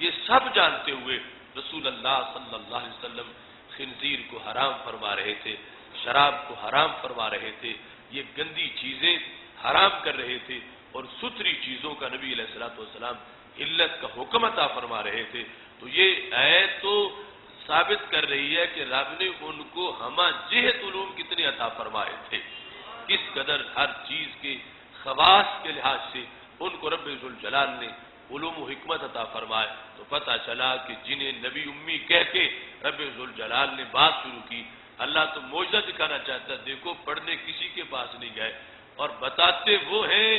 یہ سب جانتے ہوئے رسول اللہ صلی اللہ علیہ وسلم خنزیر کو حرام فرما رہے تھے، شراب کو حرام فرما رہے تھے، یہ گندی چیزیں حرام کر رہے تھے، اور ستھری چیزوں کا نبی علیہ الصلوۃ والسلام علت کا حکم عطا فرما رہے تھے۔ تو یہ آیت تو ثابت کر رہی ہے کہ رب نے ان کو ہمہ جہت علوم کتنے عطا فرمائے تھے، کس قدر ہر چیز کے خواص کے لحاظ سے ان کو رب ذوالجلال نے علوم و حکمت عطا فرمائے۔ تو پتہ چلا کہ جنہیں نبی امی کہہ کے رب ذوالجلال نے بات شروع کی، اللہ تو معجزہ دکھانا چاہتا ہے، دیکھو پڑھنے کسی کے پاس نہیں گئے، اور بتاتے وہ ہیں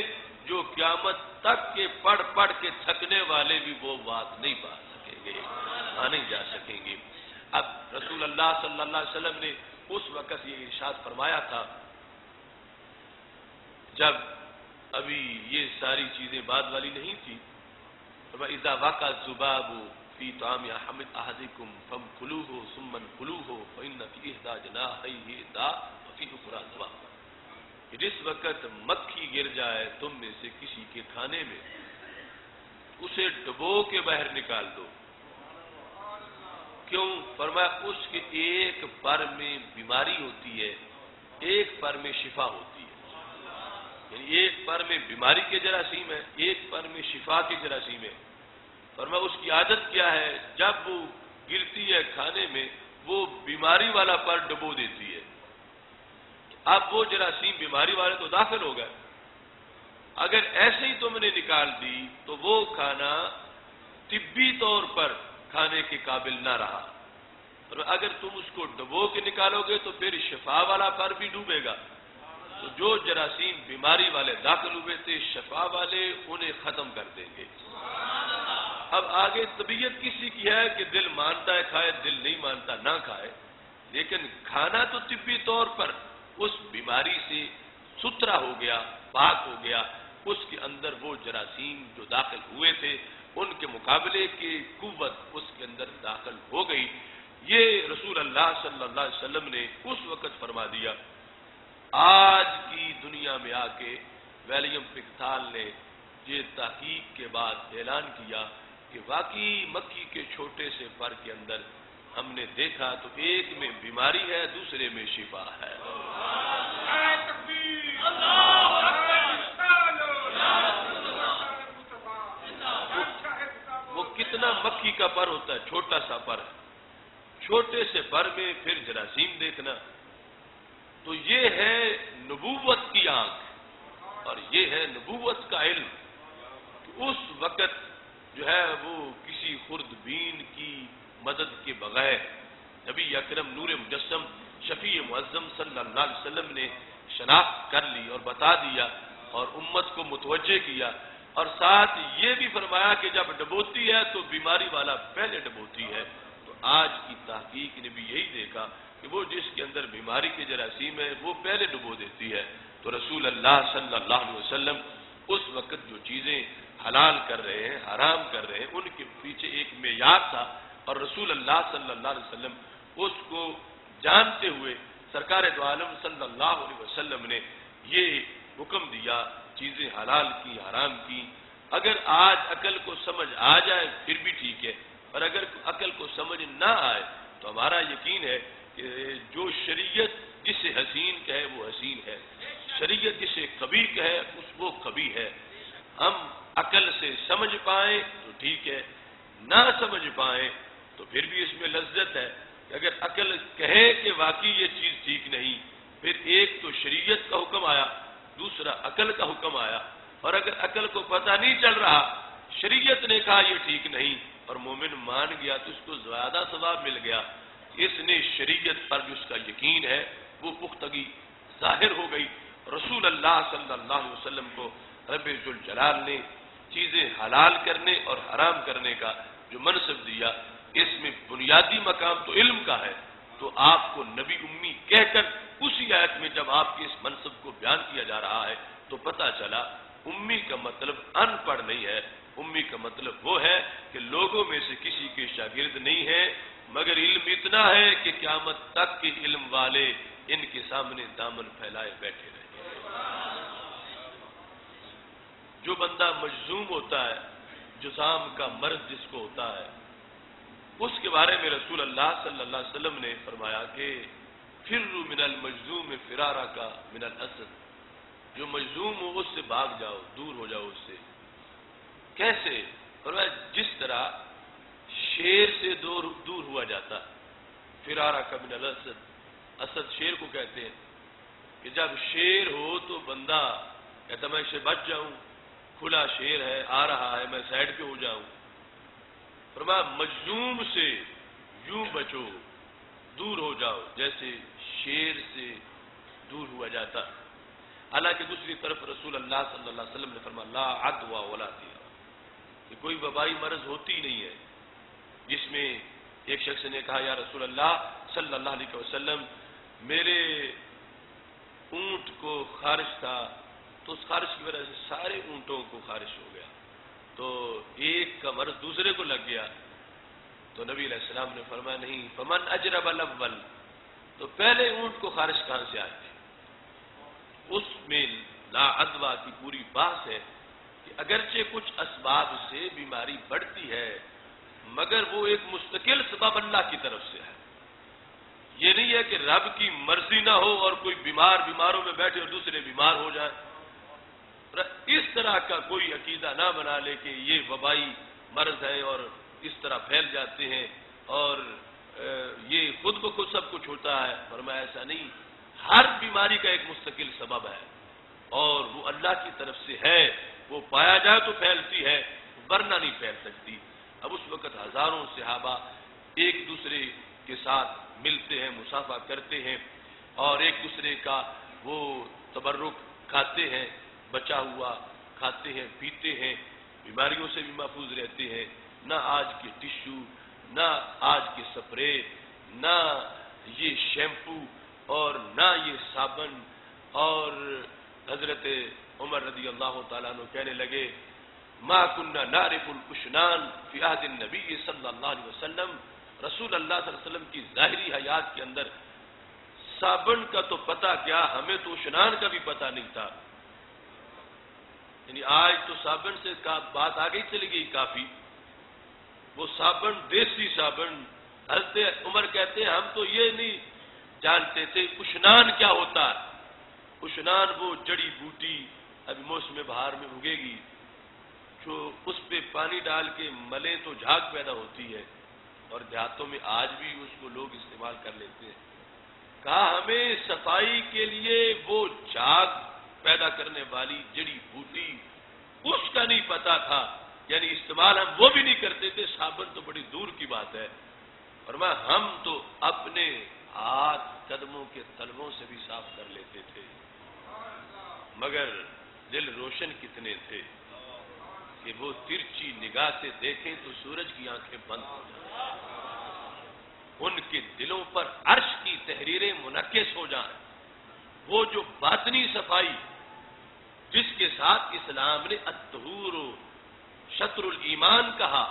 جو قیامت تک کے پڑھ پڑھ کے تھکنے والے بھی وہ بات نہیں پا سکیں گے، نہیں جا سکیں گے۔ اب رسول اللہ صلی اللہ علیہ وسلم نے اس وقت یہ ارشاد فرمایا تھا جب ابھی یہ ساری چیزیں بعد والی نہیں تھی، فَإِذَا وَقَعَ الذُّبَابُ فِي طَعَامِ أَحَدِكُمْ فَامْكُلُوهُ ثُمَّ انْكُلُوهُ فَإِنَّ فِي إِحْدَى جَنَاحَيْهِ دَاءٌ وَفِي الْأُخْرَى دَوَاءٌ۔ کہ جس وقت مکھی گر جائے تم میں سے کسی کے کھانے میں، اسے ڈبو کے باہر نکال دو۔ کیوں؟ فرمایا اس کے ایک پر میں بیماری ہوتی ہے، ایک پر میں شفا ہوتی ہے، یعنی ایک پر میں بیماری کے جراثیم ہے، ایک پر میں شفا کے جراثیم ہے۔ فرمایا اس کی عادت کیا ہے، جب وہ گرتی ہے کھانے میں وہ بیماری والا پر ڈبو دیتی ہے۔ اب وہ جراثیم بیماری والے تو داخل ہو گئے، اگر ایسے ہی تم نے نکال دی تو وہ کھانا طبی طور پر کھانے کے قابل نہ رہا، اور اگر تم اس کو ڈبو کے نکالو گے تو پھر شفا والا پر بھی ڈوبے گا۔ تو جو جراثیم بیماری والے داخل ہوئے تھے شفا والے انہیں ختم کر دیں گے۔ اب آگے طبیعت کسی کی ہے کہ دل مانتا ہے کھائے، دل نہیں مانتا نہ کھائے، لیکن کھانا تو طبی طور پر اس بیماری سے ستھرا ہو گیا، پاک ہو گیا، اس کے اندر وہ جراثیم جو داخل ہوئے تھے ان کے مقابلے کی قوت اس کے اندر داخل ہو گئی۔ یہ رسول اللہ صلی اللہ علیہ وسلم نے اس وقت فرما دیا۔ آج کی دنیا میں آ کے ویلیم پکتھال نے یہ تحقیق کے بعد اعلان کیا کہ واقعی مکھی کے چھوٹے سے پر کے اندر ہم نے دیکھا تو ایک میں بیماری ہے، دوسرے میں شفا ہے۔ وہ کتنا مکھی کا پر ہوتا ہے، چھوٹا سا پر ہے، چھوٹے سے پر میں پھر جراثیم دیکھنا، تو یہ ہے نبوت کی آنکھ اور یہ ہے نبوت کا علم کہ اس وقت جو ہے وہ کسی خوردبین کی مدد کے بغیر نبی اکرم نور مجسم شفیع معظم صلی اللہ علیہ وسلم نے شناخت کر لی اور بتا دیا اور امت کو متوجہ کیا، اور ساتھ یہ بھی فرمایا کہ جب ڈبوتی ہے تو بیماری والا پہلے ڈبوتی ہے۔ تو آج کی تحقیق نے بھی یہی دیکھا کہ وہ جس کے اندر بیماری کے جراثیم ہے وہ پہلے ڈبو دیتی ہے۔ تو رسول اللہ صلی اللہ علیہ وسلم اس وقت جو چیزیں حلال کر رہے ہیں، حرام کر رہے ہیں، ان کے پیچھے ایک معیار تھا، اور رسول اللہ صلی اللہ علیہ وسلم اس کو جانتے ہوئے سرکار دو عالم صلی اللہ علیہ وسلم نے یہ حکم دیا، چیزیں حلال کی، حرام کی۔ اگر آج عقل کو سمجھ آ جائے پھر بھی ٹھیک ہے، اور اگر عقل کو سمجھ نہ آئے تو ہمارا یقین ہے کہ جو شریعت جسے حسین کہے وہ حسین ہے، شریعت جسے قبیح کہے وہ قبیح ہے۔ ہم عقل سے سمجھ پائیں تو ٹھیک ہے، نہ سمجھ پائیں تو پھر بھی اس میں لذت ہے کہ اگر عقل کہے کہ واقعی یہ چیز ٹھیک نہیں، پھر ایک تو شریعت کا حکم آیا، دوسرا عقل کا حکم آیا، اور اگر عقل کو پتہ نہیں چل رہا، شریعت نے کہا یہ ٹھیک نہیں اور مومن مان گیا تو اس کو زیادہ ثواب مل گیا۔ اس نے شریعت پر جو اس کا یقین ہے وہ پختگی ظاہر ہو گئی۔ رسول اللہ صلی اللہ علیہ وسلم کو رب ذوالجلال نے چیزیں حلال کرنے اور حرام کرنے کا جو منصب دیا، اس میں بنیادی مقام تو علم کا ہے، تو آپ کو نبی امی کہہ کر اسی آیت میں جب آپ کے اس منصب کو بیان کیا جا رہا ہے تو پتہ چلا امی کا مطلب ان پڑھ نہیں ہے، امی کا مطلب وہ ہے کہ لوگوں میں سے کسی کے شاگرد نہیں ہے، مگر علم اتنا ہے کہ قیامت تک کے علم والے ان کے سامنے دامن پھیلائے بیٹھے رہے۔ جو بندہ مجذوم ہوتا ہے، جذام کا مرض جس کو ہوتا ہے، اس کے بارے میں رسول اللہ صلی اللہ علیہ وسلم نے فرمایا کہ فروا من المجذوم فرارک من الاسد، جو مجذوم ہو اس سے بھاگ جاؤ، دور ہو جاؤ اس سے۔ کیسے؟ فرمایا جس طرح شیر سے دور ہوا جاتا، فرارک من الاسد، اسد شیر کو کہتے ہیں کہ جب شیر ہو تو بندہ کہتا میں اسے بچ جاؤں، کھلا شیر ہے آ رہا ہے میں سائڈ پہ ہو جاؤں۔ فرمایا مجذوم سے یوں بچو، دور ہو جاؤ جیسے شیر سے دور ہوا جاتا۔ حالانکہ دوسری طرف رسول اللہ صلی اللہ علیہ وسلم نے فرمایا لا عدوى ولا طیرہ، کہ کوئی وبائی مرض ہوتی نہیں ہے۔ جس میں ایک شخص نے کہا یا رسول اللہ صلی اللہ علیہ وسلم، میرے اونٹ کو خارش تھا تو اس خارش کی وجہ سے سارے اونٹوں کو خارش ہو گیا، تو ایک کا مرض دوسرے کو لگ گیا. تو نبی علیہ السلام نے فرمایا نہیں، فمن اجرب الاول، تو پہلے اونٹ کو خارش کہاں سے آتی؟ اس میں لا ادوا کی پوری بات ہے کہ اگرچہ کچھ اسباب سے بیماری بڑھتی ہے مگر وہ ایک مستقل سبب اللہ کی طرف سے ہے. یہ نہیں ہے کہ رب کی مرضی نہ ہو اور کوئی بیماروں میں بیٹھے اور دوسرے بیمار ہو جائیں. اس طرح کا کوئی عقیدہ نہ بنا لے کہ یہ وبائی مرض ہے اور اس طرح پھیل جاتے ہیں اور یہ خود بخود سب کچھ ہوتا ہے. فرمایا ایسا نہیں، ہر بیماری کا ایک مستقل سبب ہے اور وہ اللہ کی طرف سے ہے. وہ پایا جائے تو پھیلتی ہے ورنہ نہیں پھیل سکتی. اب اس وقت ہزاروں صحابہ ایک دوسرے کے ساتھ ملتے ہیں، مصافحہ کرتے ہیں اور ایک دوسرے کا وہ تبرک کھاتے ہیں، بچا ہوا کھاتے ہیں، پیتے ہیں، بیماریوں سے بھی محفوظ رہتے ہیں. نہ آج کے ٹشو، نہ آج کے سپرے، نہ یہ شیمپو اور نہ یہ صابن. اور حضرت عمر رضی اللہ تعالیٰ عنہ کہنے لگے ما کننا نعرف الاشنان فی عہد النبی صلی اللہ علیہ وسلم، رسول اللہ صلی اللہ علیہ وسلم کی ظاہری حیات کے اندر صابن کا تو پتہ کیا، ہمیں تو اشنان کا بھی پتہ نہیں تھا. یعنی آج تو صابن سے بات آگے چلی گئی کافی. وہ صابن دیسی صابن، حضرت عمر کہتے ہیں ہم تو یہ نہیں جانتے تھے اشنان کیا ہوتا ہے. اشنان وہ جڑی بوٹی ابھی موسم بہار میں اگے گی، جو اس پہ پانی ڈال کے ملیں تو جھاگ پیدا ہوتی ہے اور دیہاتوں میں آج بھی اس کو لوگ استعمال کر لیتے ہیں. کہا ہمیں صفائی کے لیے وہ جھاگ پیدا کرنے والی جڑی بوٹی اس کا نہیں پتا تھا، یعنی استعمال ہم وہ بھی نہیں کرتے تھے، صابن تو بڑی دور کی بات ہے. فرمایا ہم تو اپنے ہاتھ قدموں کے تلووں سے بھی صاف کر لیتے تھے مگر دل روشن کتنے تھے کہ وہ ترچی نگاہ سے دیکھیں تو سورج کی آنکھیں بند ہو جائیں، ان کے دلوں پر عرش کی تحریریں منعکس ہو جائیں. وہ جو باطنی صفائی جس کے ساتھ اسلام نے الطہور شطر الایمان کہا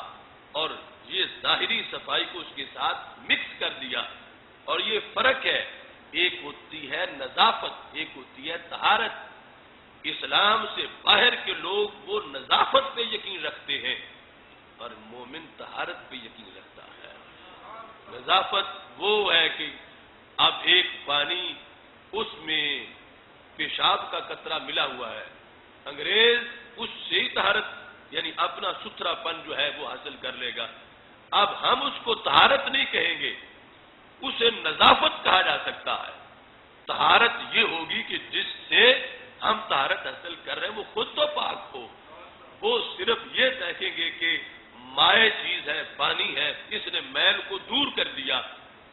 اور یہ ظاہری صفائی کو اس کے ساتھ مکس کر دیا. اور یہ فرق ہے، ایک ہوتی ہے نظافت، ایک ہوتی ہے طہارت. اسلام سے باہر کے لوگ وہ نظافت پہ یقین رکھتے ہیں اور مومن طہارت پہ یقین رکھتا ہے. نظافت وہ ہے کہ اب ایک پانی اس میں پیشاب کا قطرہ ملا ہوا ہے، انگریز اس سے ہی طہارت یعنی اپنا ستھرا پن جو ہے وہ حاصل کر لے گا. اب ہم اس کو طہارت نہیں کہیں گے، اسے نظافت کہا جا سکتا ہے. طہارت یہ ہوگی کہ جس سے ہم طہارت حاصل کر رہے ہیں وہ خود تو پاک ہو. وہ صرف یہ دیکھیں گے کہ مائع چیز ہے، پانی ہے، اس نے میل کو دور کر دیا.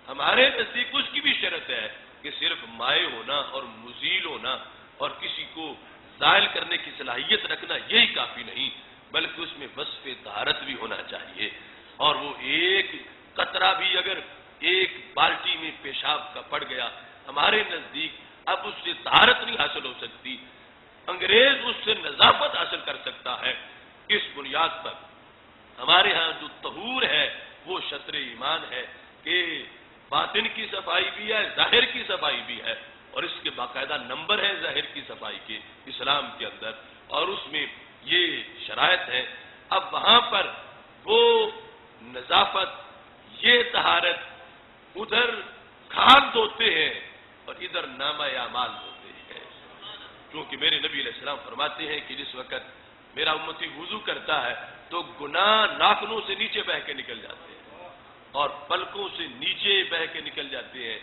ہمارے نزدیک اس کی بھی شرط ہے کہ صرف مائع ہونا اور مزیل ہونا اور کسی کو زائل کرنے کی صلاحیت رکھنا یہی کافی نہیں، بلکہ اس میں وصف طہارت بھی ہونا چاہیے. اور وہ ایک قطرہ بھی اگر ایک بالٹی میں پیشاب کا پڑ گیا، ہمارے نزدیک اب اس سے طہارت نہیں حاصل ہو سکتی، انگریز اس سے نظافت حاصل کر سکتا ہے. اس بنیاد پر ہمارے ہاں جو طہور ہے وہ شطر ایمان ہے کہ باطن کی صفائی بھی ہے، ظاہر کی صفائی بھی ہے، اور اس کے باقاعدہ نمبر ہیں ظاہر کی صفائی کے اسلام کے اندر، اور اس میں یہ شرائط ہے. اب وہاں پر وہ نظافت، یہ طہارت، ادھر کھال دھوتے ہیں اور ادھر نامہ اعمال دھوتے ہیں. کیونکہ میرے نبی علیہ السلام فرماتے ہیں کہ جس وقت میرا امتی وضو کرتا ہے تو گناہ ناخنوں سے نیچے بہہ کے نکل جاتے ہیں اور پلکوں سے نیچے بہہ کے نکل جاتے ہیں.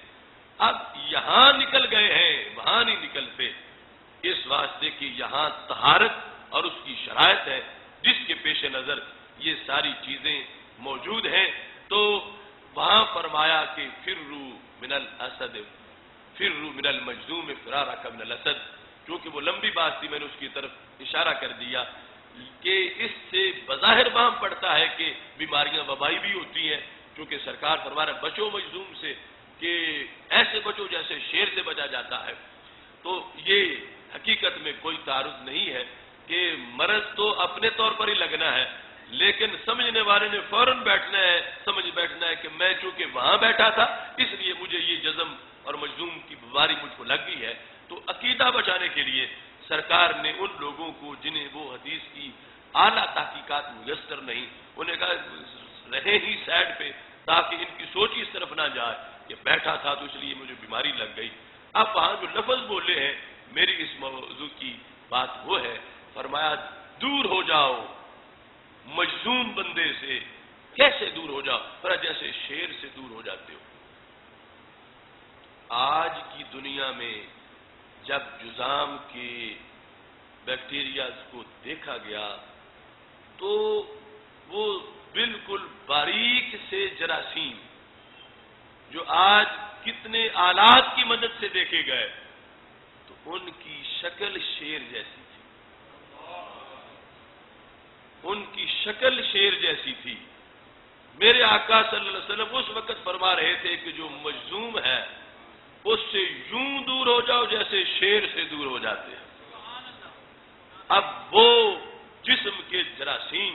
اب یہاں نکل گئے ہیں وہاں نہیں نکلتے، اس واسطے کہ یہاں طہارت اور اس کی شرائط ہے جس کے پیش نظر یہ ساری چیزیں موجود ہیں. تو وہاں فرمایا کہ فروا من الاسد، فروا من المجذوم فرارک من الاسد. چونکہ وہ لمبی بات تھی میں نے اس کی طرف اشارہ کر دیا کہ اس سے بظاہر وہم پڑتا ہے کہ بیماریاں وبائی بھی ہوتی ہیں، چونکہ سرکار فرما رہا ہے بچو مجذوم سے، کہ ایسے بچو جیسے شیر سے بچا جاتا ہے. تو یہ حقیقت میں کوئی تعارض نہیں ہے کہ مرض تو اپنے طور پر ہی لگنا ہے، لیکن سمجھنے والے نے فوراً بیٹھنا ہے، سمجھ بیٹھنا ہے کہ میں چونکہ وہاں بیٹھا تھا اس لیے مجھے یہ جزم اور مجزوم کی بیماری مجھ کو لگ گئی ہے۔ تو عقیدہ بچانے کے لیے سرکار نے ان لوگوں کو جنہیں وہ حدیث کی اعلیٰ تحقیقات میسر نہیں، انہیں کہا رہے ہی سائڈ پہ تاکہ ان کی سوچ اس طرف نہ جائے کہ بیٹھا تھا تو اس لیے مجھے بیماری لگ گئی۔ اب وہاں جو لفظ بولے ہیں میری اس موضوع کی بات وہ ہے، فرمایا دور ہو جاؤ مجزوم بندے سے۔ کیسے دور ہو جاؤ؟ فرمایا جیسے شیر سے دور ہو جاتے ہو۔ آج کی دنیا میں جب جذام کے بیکٹیریاز کو دیکھا گیا تو وہ بالکل باریک سے جراثیم جو آج کتنے آلات کی مدد سے دیکھے گئے تو ان کی شکل شیر جیسی تھی، ان کی شکل شیر جیسی تھی۔ میرے آقا صلی اللہ علیہ وسلم اس وقت فرما رہے تھے کہ جو مجزوم ہے اس سے یوں دور ہو جاؤ جیسے شیر سے دور ہو جاتے ہیں۔ اب وہ جسم کے جراثیم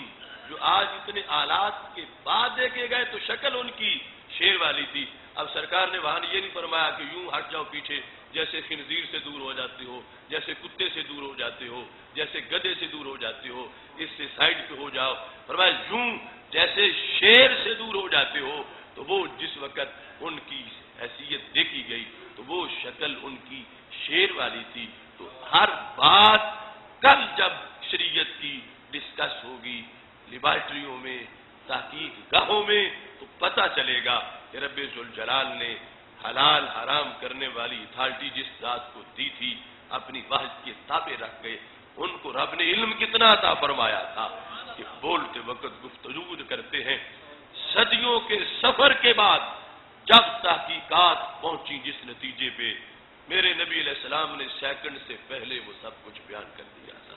جو آج اتنے آلات کے بعد دیکھے گئے تو شکل ان کی شیر والی تھی۔ اب سرکار نے وہاں یہ نہیں فرمایا کہ یوں ہٹ جاؤ پیچھے جیسے خنزیر سے دور ہو جاتے ہو، جیسے کتے سے دور ہو جاتے ہو، جیسے گدھے سے دور ہو جاتے ہو، اس سے سائڈ پہ ہو جاؤ۔ فرمایا یوں جیسے شیر سے دور ہو جاتے ہو۔ تو وہ جس وقت ان کی حیثیت دیکھی گئی تو وہ شکل ان کی شیر والی تھی۔ تو ہر بات کل جب شریعت کی ڈسکس ہوگی لیبارٹریوں میں، تحقیق گاہوں میں، تو پتہ چلے گا کہ رب ذوالجلال نے حلال حرام کرنے والی اتھارٹی جس ذات کو دی تھی اپنی وحی کے تابع رکھ گئے۔ ان کو رب نے علم کتنا عطا فرمایا تھا کہ بولتے وقت گفتگو کرتے ہیں۔ صدیوں کے سفر کے بعد جب تحقیقات پہنچی جس نتیجے پہ میرے نبی علیہ السلام نے سیکنڈ سے پہلے وہ سب کچھ بیان کر دیا تھا۔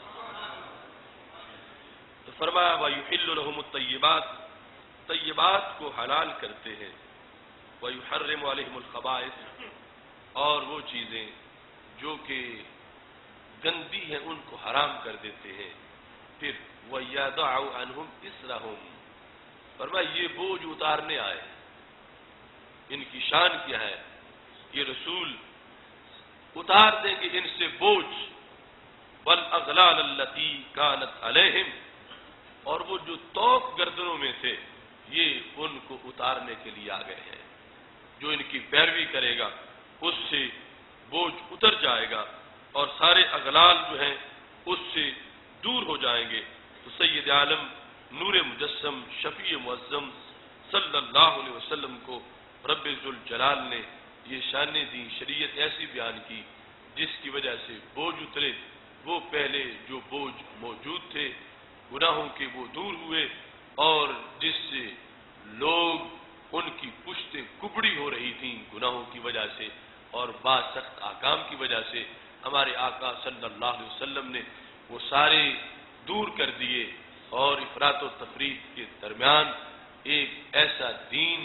تو فرمایا وَيُحِلُّ لَهُمُ الطَّيِّبَاتِ، طیبات کو حلال کرتے ہیں، وَيُحَرِّمُ عَلَيْهِمُ الْخَبَائِثَ، اور وہ چیزیں جو کہ گندی ہیں ان کو حرام کر دیتے ہیں۔ پھر وَيَضَعُ عَنْهُمْ إِصْرَهُمْ، فرمایا یہ بوجھ اتارنے آئے۔ ان کی شان کیا ہے؟ یہ رسول اتار دیں گے ان سے بوجھ، وَالْأَغْلَالَ الَّتِي كَانَتْ عَلَيْهِمْ، اور وہ جو توق گردنوں میں تھے یہ ان کو اتارنے کے لیے آ گئے ہیں۔ جو ان کی پیروی کرے گا اس سے بوجھ اتر جائے گا اور سارے اغلال جو ہیں اس سے دور ہو جائیں گے۔ تو سید عالم نور مجسم شفیع معظم صلی اللہ علیہ وسلم کو رب ذوالجلال نے یہ شانیں دی، شریعت ایسی بیان کی جس کی وجہ سے بوجھ اترے۔ وہ پہلے جو بوجھ موجود تھے گناہوں کے وہ دور ہوئے، اور جس سے لوگ ان کی پشتیں کبڑی ہو رہی تھیں گناہوں کی وجہ سے اور بعض سخت احکام کی وجہ سے، ہمارے آقا صلی اللہ علیہ وسلم نے وہ سارے دور کر دیے اور افراط و تفریط کے درمیان ایک ایسا دین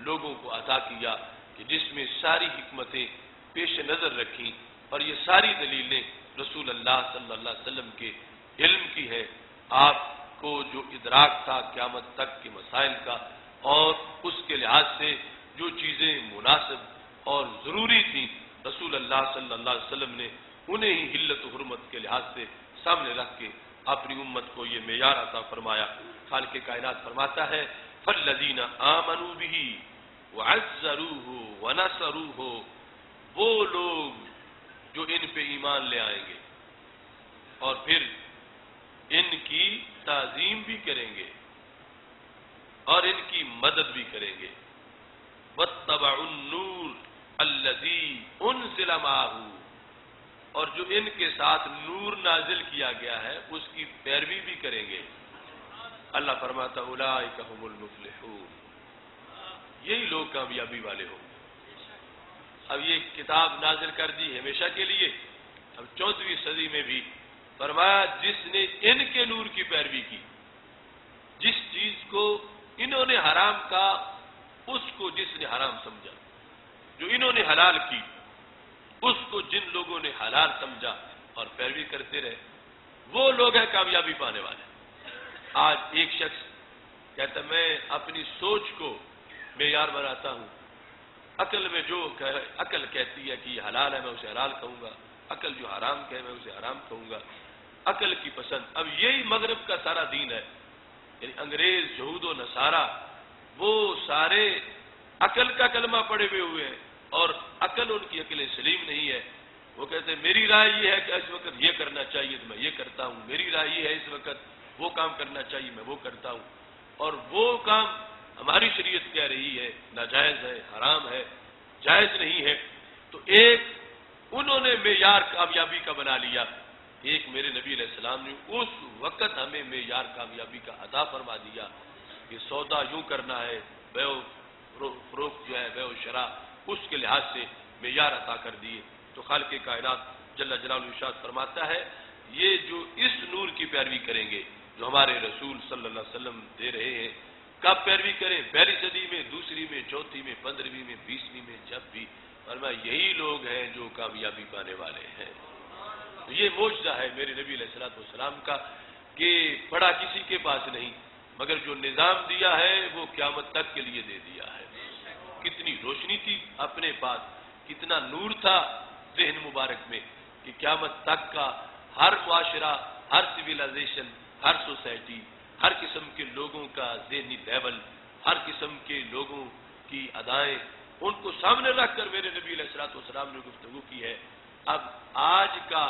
لوگوں کو عطا کیا کہ جس میں ساری حکمتیں پیش نظر رکھیں، اور یہ ساری دلیلیں رسول اللہ صلی اللہ علیہ وسلم کے علم کی ہیں۔ آپ کو جو ادراک تھا قیامت تک کے مسائل کا اور اس کے لحاظ سے جو چیزیں مناسب اور ضروری تھیں رسول اللہ صلی اللہ علیہ وسلم نے انہیں ہی حلت و حرمت کے لحاظ سے سامنے رکھ کے اپنی امت کو یہ معیار عطا فرمایا۔ خالق کائنات فرماتا ہے فالذین آمنوا بہ وعزروہ ونصروہ، وہ لوگ جو ان پہ ایمان لے آئیں گے اور پھر ان کی تعظیم بھی کریں گے اور ان کی مدد بھی کریں گے۔ واتبعوا النور الذی انزل معہ، اور جو ان کے ساتھ نور نازل کیا گیا ہے اس کی پیروی بھی کریں گے۔ اللہ فرماتا اولئک هم المفلحون، یہی لوگ کامیابی والے ہوں۔ اب یہ کتاب نازل کر دی ہمیشہ کے لیے، اب 14ویں صدی میں بھی فرمایا جس نے ان کے نور کی پیروی کی، جس چیز کو انہوں نے حرام کہا اس کو جس نے حرام سمجھا، جو انہوں نے حلال کی اس کو جن لوگوں نے حلال سمجھا، اور پیروی کرتے رہے، وہ لوگ ہیں کامیابی پانے والے۔ آج ایک شخص کہتا میں اپنی سوچ کو معیار بناتا ہوں، عقل میں جو عقل کہتی ہے کہ یہ حلال ہے میں اسے حلال کہوں گا، عقل جو حرام کہے میں اسے حرام کہوں گا، عقل کی پسند۔ اب یہی مغرب کا سارا دین ہے، یعنی انگریز، یہود و نصارہ، وہ سارے عقل کا کلمہ پڑے ہوئے ہیں اور عقل ان کی عقل سلیم نہیں ہے۔ وہ کہتے ہیں میری رائے یہ ہے کہ اس وقت یہ کرنا چاہیے تو میں یہ کرتا ہوں، میری رائے یہ ہے اس وقت وہ کام کرنا چاہیے میں وہ کرتا ہوں، اور وہ کام ہماری شریعت کہہ رہی ہے ناجائز ہے، حرام ہے، جائز نہیں ہے۔ تو ایک انہوں نے معیار کامیابی کا بنا لیا، ایک میرے نبی علیہ السلام نے اس وقت ہمیں معیار کامیابی کا عطا فرما دیا کہ سودا یوں کرنا ہے، بیع و فروخت جو ہے بیع و شراء، اس کے لحاظ سے معیار عطا کر دیے۔ تو خالق کائنات جل جلالہ ارشاد فرماتا ہے یہ جو اس نور کی پیروی کریں گے جو ہمارے رسول صلی اللہ علیہ وسلم دے رہے ہیں، کب پیروی کریں؟ پہلی صدی میں، دوسری میں، چوتھی میں، 15ویں میں، 20ویں میں، جب بھی، فرمایا یہی لوگ ہیں جو کامیابی پانے والے ہیں۔ تو یہ معجزہ ہے میرے نبی علیہ الصلوۃ والسلام کا کہ پڑا کسی کے پاس نہیں، مگر جو نظام دیا ہے وہ قیامت تک کے لیے دے دیا ہے۔ کتنی روشنی تھی اپنے پاس، کتنا نور تھا ذہن مبارک میں کہ قیامت تک کا ہر معاشرہ، ہر سویلائزیشن، ہر سوسائٹی، ہر قسم کے لوگوں کا ذہنی لیول، ہر قسم کے لوگوں کی ادائیں، ان کو سامنے رکھ کر میرے نبی علیہ الصلوۃ والسلام نے گفتگو کی ہے۔ اب آج کا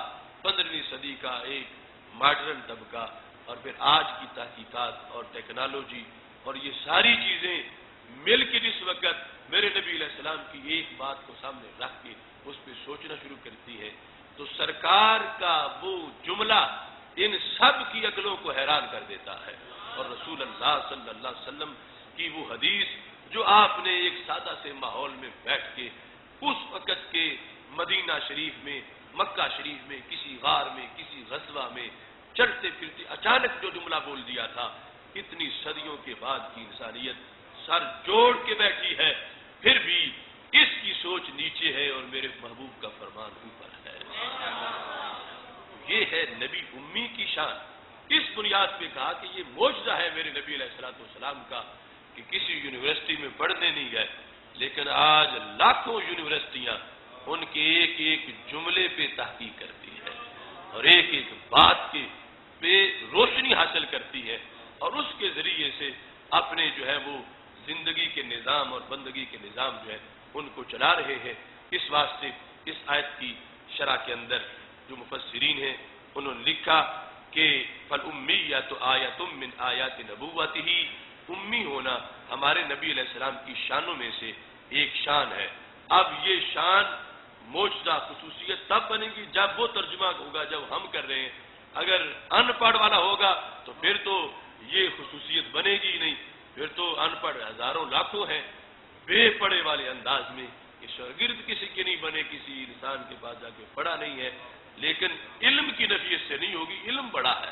15ویں صدی کا ایک ماڈرن طبقہ اور پھر آج کی تحقیقات اور ٹیکنالوجی اور یہ ساری چیزیں مل کے جس وقت میرے نبی علیہ السلام کی ایک بات کو سامنے رکھ کے اس پہ سوچنا شروع کرتی ہے تو سرکار کا وہ جملہ ان سب کی عقلوں کو حیران کر دیتا ہے، اور رسول اللہ صلی اللہ علیہ وسلم کی وہ حدیث جو آپ نے ایک سادہ سے ماحول میں بیٹھ کے اس وقت کے مدینہ شریف میں، مکہ شریف میں، کسی غار میں، کسی غزوہ میں چلتے پھرتے اچانک جو جملہ بول دیا تھا، اتنی صدیوں کے بعد کی انسانیت سر جوڑ کے بیٹھی ہے، پھر بھی اس کی سوچ نیچے ہے اور میرے محبوب کا فرمان اوپر ہے۔ یہ ہے نبی امی کی شان۔ اس بنیاد پہ کہا کہ یہ معجزہ ہے میرے نبی علیہ الصلوۃ والسلام کا کہ کسی یونیورسٹی میں پڑھنے نہیں گئے، لیکن آج لاکھوں یونیورسٹیاں ان کے ایک ایک جملے پہ تحقیق کرتی ہے اور ایک ایک بات کے پہ روشنی حاصل کرتی ہے اور اس کے ذریعے سے اپنے جو ہے وہ زندگی کے نظام اور بندگی کے نظام جو ہے ان کو چلا رہے ہیں۔ اس واسطے اس آیت کی شرح کے اندر جو مفسرین ہیں انہوں نے لکھا کہ فَالْأُمِّيَّةُ آیَةٌ مِّنْ آیَاتِ نَبُوَّتِهِ، امی ہونا ہمارے نبی علیہ السلام کی شانوں میں سے ایک شان ہے۔ اب یہ شان معجزہ خصوصیت تب بنے گی جب وہ ترجمہ ہوگا جب ہم کر رہے ہیں، اگر ان پڑھ والا ہوگا تو پھر تو یہ خصوصیت بنے گی ہی نہیں، پھر تو ان پڑھ ہزاروں لاکھوں ہیں۔ بے پڑھے والے انداز میں کہ شاگرد کسی کے نہیں بنے، کسی انسان کے پاس جا کے پڑھا نہیں ہے، لیکن علم کی نفیت سے نہیں ہوگی، علم بڑا ہے،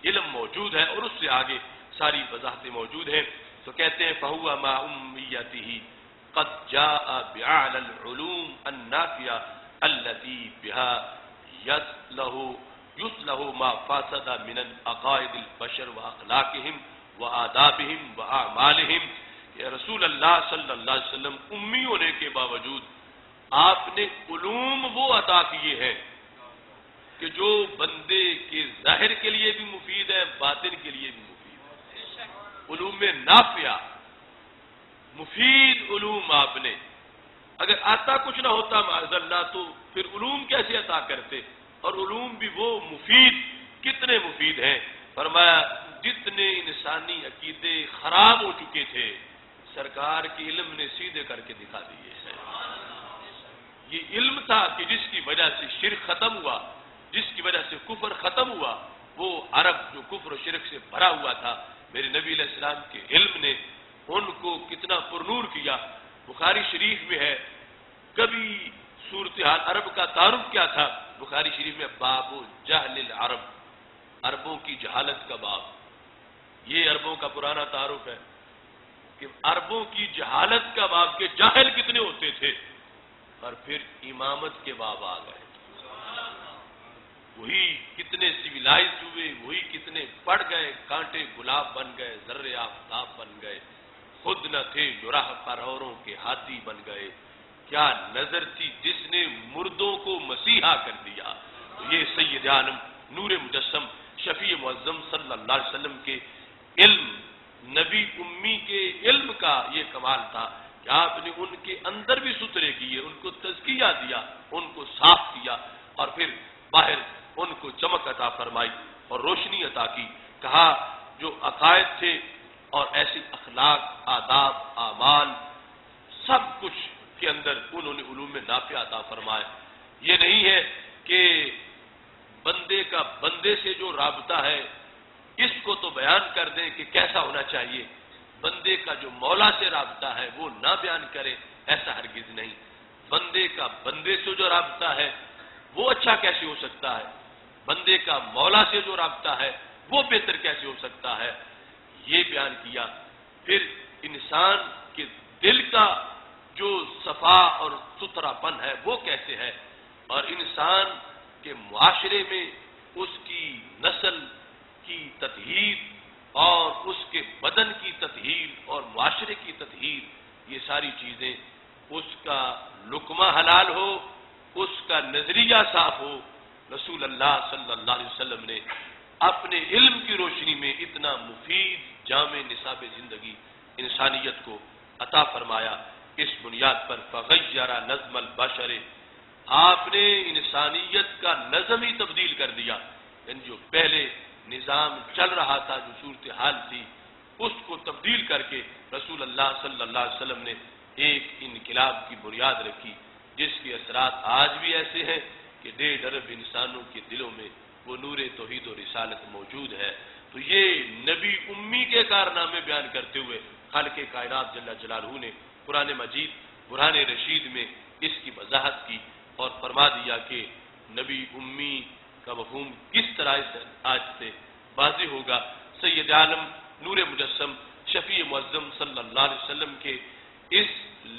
علم موجود ہے اور اس سے آگے ساری وضاحتیں موجود ہیں۔ تو کہتے ہیں فَهُوَ مَا أُمِّيَّتِهِ قَدْ جَاءَ بِأَعْلَى الْعُلُومِ النَّافِعَةِ الَّتِي بِهَا يُصْلَحُ مَا فَسَدَ مِنَ عَقَائِدِ الْبَشَرِ وَأَخْلَاقِهِمْ وَآدَابِهِمْ وَأَعْمَالِهِمْ۔ کہ رسول اللہ صلی اللہ علیہ وسلم امی ہونے کے باوجود آپ نے علوم وہ عطا کیے ہیں کہ جو بندے کے ظاہر کے لیے بھی مفید ہے، باطن کے لیے بھی مفید ہے۔ علوم نافعہ، مفید علوم آپ نے، اگر آتا کچھ نہ ہوتا معاذ اللہ تو پھر علوم کیسے عطا کرتے، اور علوم بھی وہ مفید، کتنے مفید ہیں؟ فرمایا جتنے انسانی عقیدے خراب ہو چکے تھے سرکار کے علم نے سیدھے کر کے دکھا دیے ہیں۔ یہ علم تھا کہ جس کی وجہ سے شرک ختم ہوا، جس کی وجہ سے کفر ختم ہوا، وہ عرب جو کفر و شرک سے بھرا ہوا تھا، میرے نبی علیہ السلام کے علم نے ان کو کتنا پرنور کیا۔ بخاری شریف میں ہے، کبھی صورتحال عرب کا تعارف کیا تھا؟ بخاری شریف میں باب جہل العرب، عربوں کی جہالت کا باب۔ یہ عربوں کا پرانا تعارف ہے کہ عربوں کی جہالت کا باب، کہ جاہل کتنے ہوتے تھے، اور پھر امامت کے باب آ گئے۔ وہی کتنے سویلائز ہوئے، وہی کتنے پڑ گئے، کانٹے گلاب بن گئے، ذرے آفتاب بن گئے، خود نہ تھے جو راہ پر اوروں کے ہاتھی بن گئے۔ کیا نظر تھی جس نے مردوں کو مسیحا کر دیا۔ تو یہ سید عالم نور مجسم شفیع معظم صلی اللہ علیہ وسلم کے علم، نبی امی کے علم کا یہ کمال تھا کہ آپ نے ان کے اندر بھی ستھرے کیے، ان کو تزکیہ دیا، ان کو صاف کیا، اور پھر باہر ان کو چمک عطا فرمائی اور روشنی عطا کی۔ کہا جو عقائد تھے اور ایسے اخلاق، آداب، اعمال، سب کچھ کے اندر انہوں نے علوم نافعہ عطا فرمائے۔ یہ نہیں ہے کہ بندے کا بندے سے جو رابطہ ہے اس کو تو بیان کر دیں کہ کیسا ہونا چاہیے، بندے کا جو مولا سے رابطہ ہے وہ نہ بیان کرے، ایسا ہرگز نہیں۔ بندے کا بندے سے جو رابطہ ہے وہ اچھا کیسے ہو سکتا ہے، بندے کا مولا سے جو رابطہ ہے وہ بہتر کیسے ہو سکتا ہے، یہ بیان کیا۔ پھر انسان کے دل کا جو صفا اور ستھرا پن ہے وہ کیسے ہے، اور انسان کے معاشرے میں اس کی نسل کی تطہیر اور اس کے بدن کی تطہیر اور معاشرے کی تطہیر، یہ ساری چیزیں، اس کا لقمہ حلال ہو، اس کا نظریہ صاف ہو۔ رسول اللہ صلی اللہ علیہ وسلم نے اپنے علم کی روشنی میں اتنا مفید جامع نصاب زندگی انسانیت کو عطا فرمایا۔ اس بنیاد پر فغیر نظم البشر، آپ نے انسانیت کا نظم ہی تبدیل کر دیا۔ یعنی جو پہلے نظام چل رہا تھا، جو صورتحال تھی، اس کو تبدیل کر کے رسول اللہ صلی اللہ علیہ وسلم نے ایک انقلاب کی بنیاد رکھی، جس کے اثرات آج بھی ایسے ہیں کہ 1.5 ارب انسانوں کے دلوں میں وہ نور توحید و رسالت موجود ہے۔ تو یہ نبی امی کے کارنامے بیان کرتے ہوئے خالق کائنات جل جلالہ نے قرآن مجید برہان رشید میں اس کی وضاحت کی اور فرما دیا کہ نبی امی کا مفہوم کس طرح آج سے واضح ہوگا۔ سید عالم نور مجسم شفیع معظم صلی اللہ علیہ وسلم کے اس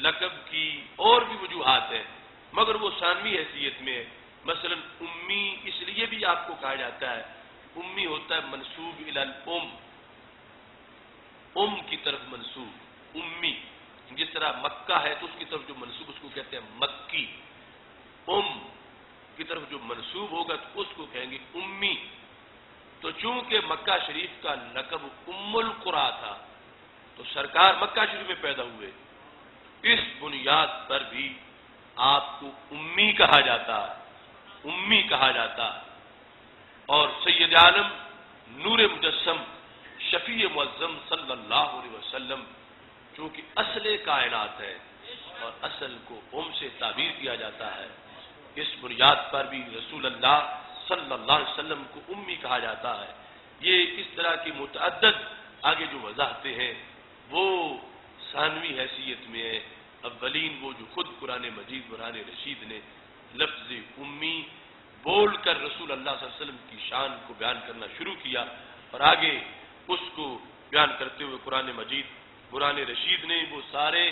لقب کی اور بھی وجوہات ہیں، مگر وہ ثانوی حیثیت میں ہے۔ مثلا امی اس لیے بھی آپ کو کہا جاتا ہے، امی ہوتا ہے منسوب الی الام، ام کی طرف منسوب، امی۔ جس طرح مکہ ہے تو اس کی طرف جو منسوب اس کو کہتے ہیں مکی، ام کی طرف جو منسوب ہوگا تو اس کو کہیں گے امی۔ تو چونکہ مکہ شریف کا لقب ام القرا تھا تو سرکار مکہ شریف میں پیدا ہوئے، اس بنیاد پر بھی آپ کو امی کہا جاتا ہے، امی کہا جاتا ہے۔ اور سید عالم نور مجسم شفیع معظم صلی اللہ علیہ وسلم چونکہ اصل کائنات ہے اور اصل کو سے تعبیر کیا جاتا ہے، اس بنیاد پر بھی رسول اللہ صلی اللہ علیہ وسلم کو امی کہا جاتا ہے۔ یہ اس طرح کی متعدد آگے جو وضاحتیں ہیں وہ ثانوی حیثیت میں ہے۔ اولین وہ جو خود قرآن مجید برہان رشید نے لفظ امی بول کر رسول اللہ صلی اللہ علیہ وسلم کی شان کو بیان کرنا شروع کیا، اور آگے اس کو بیان کرتے ہوئے قرآن مجید برہان رشید نے وہ سارے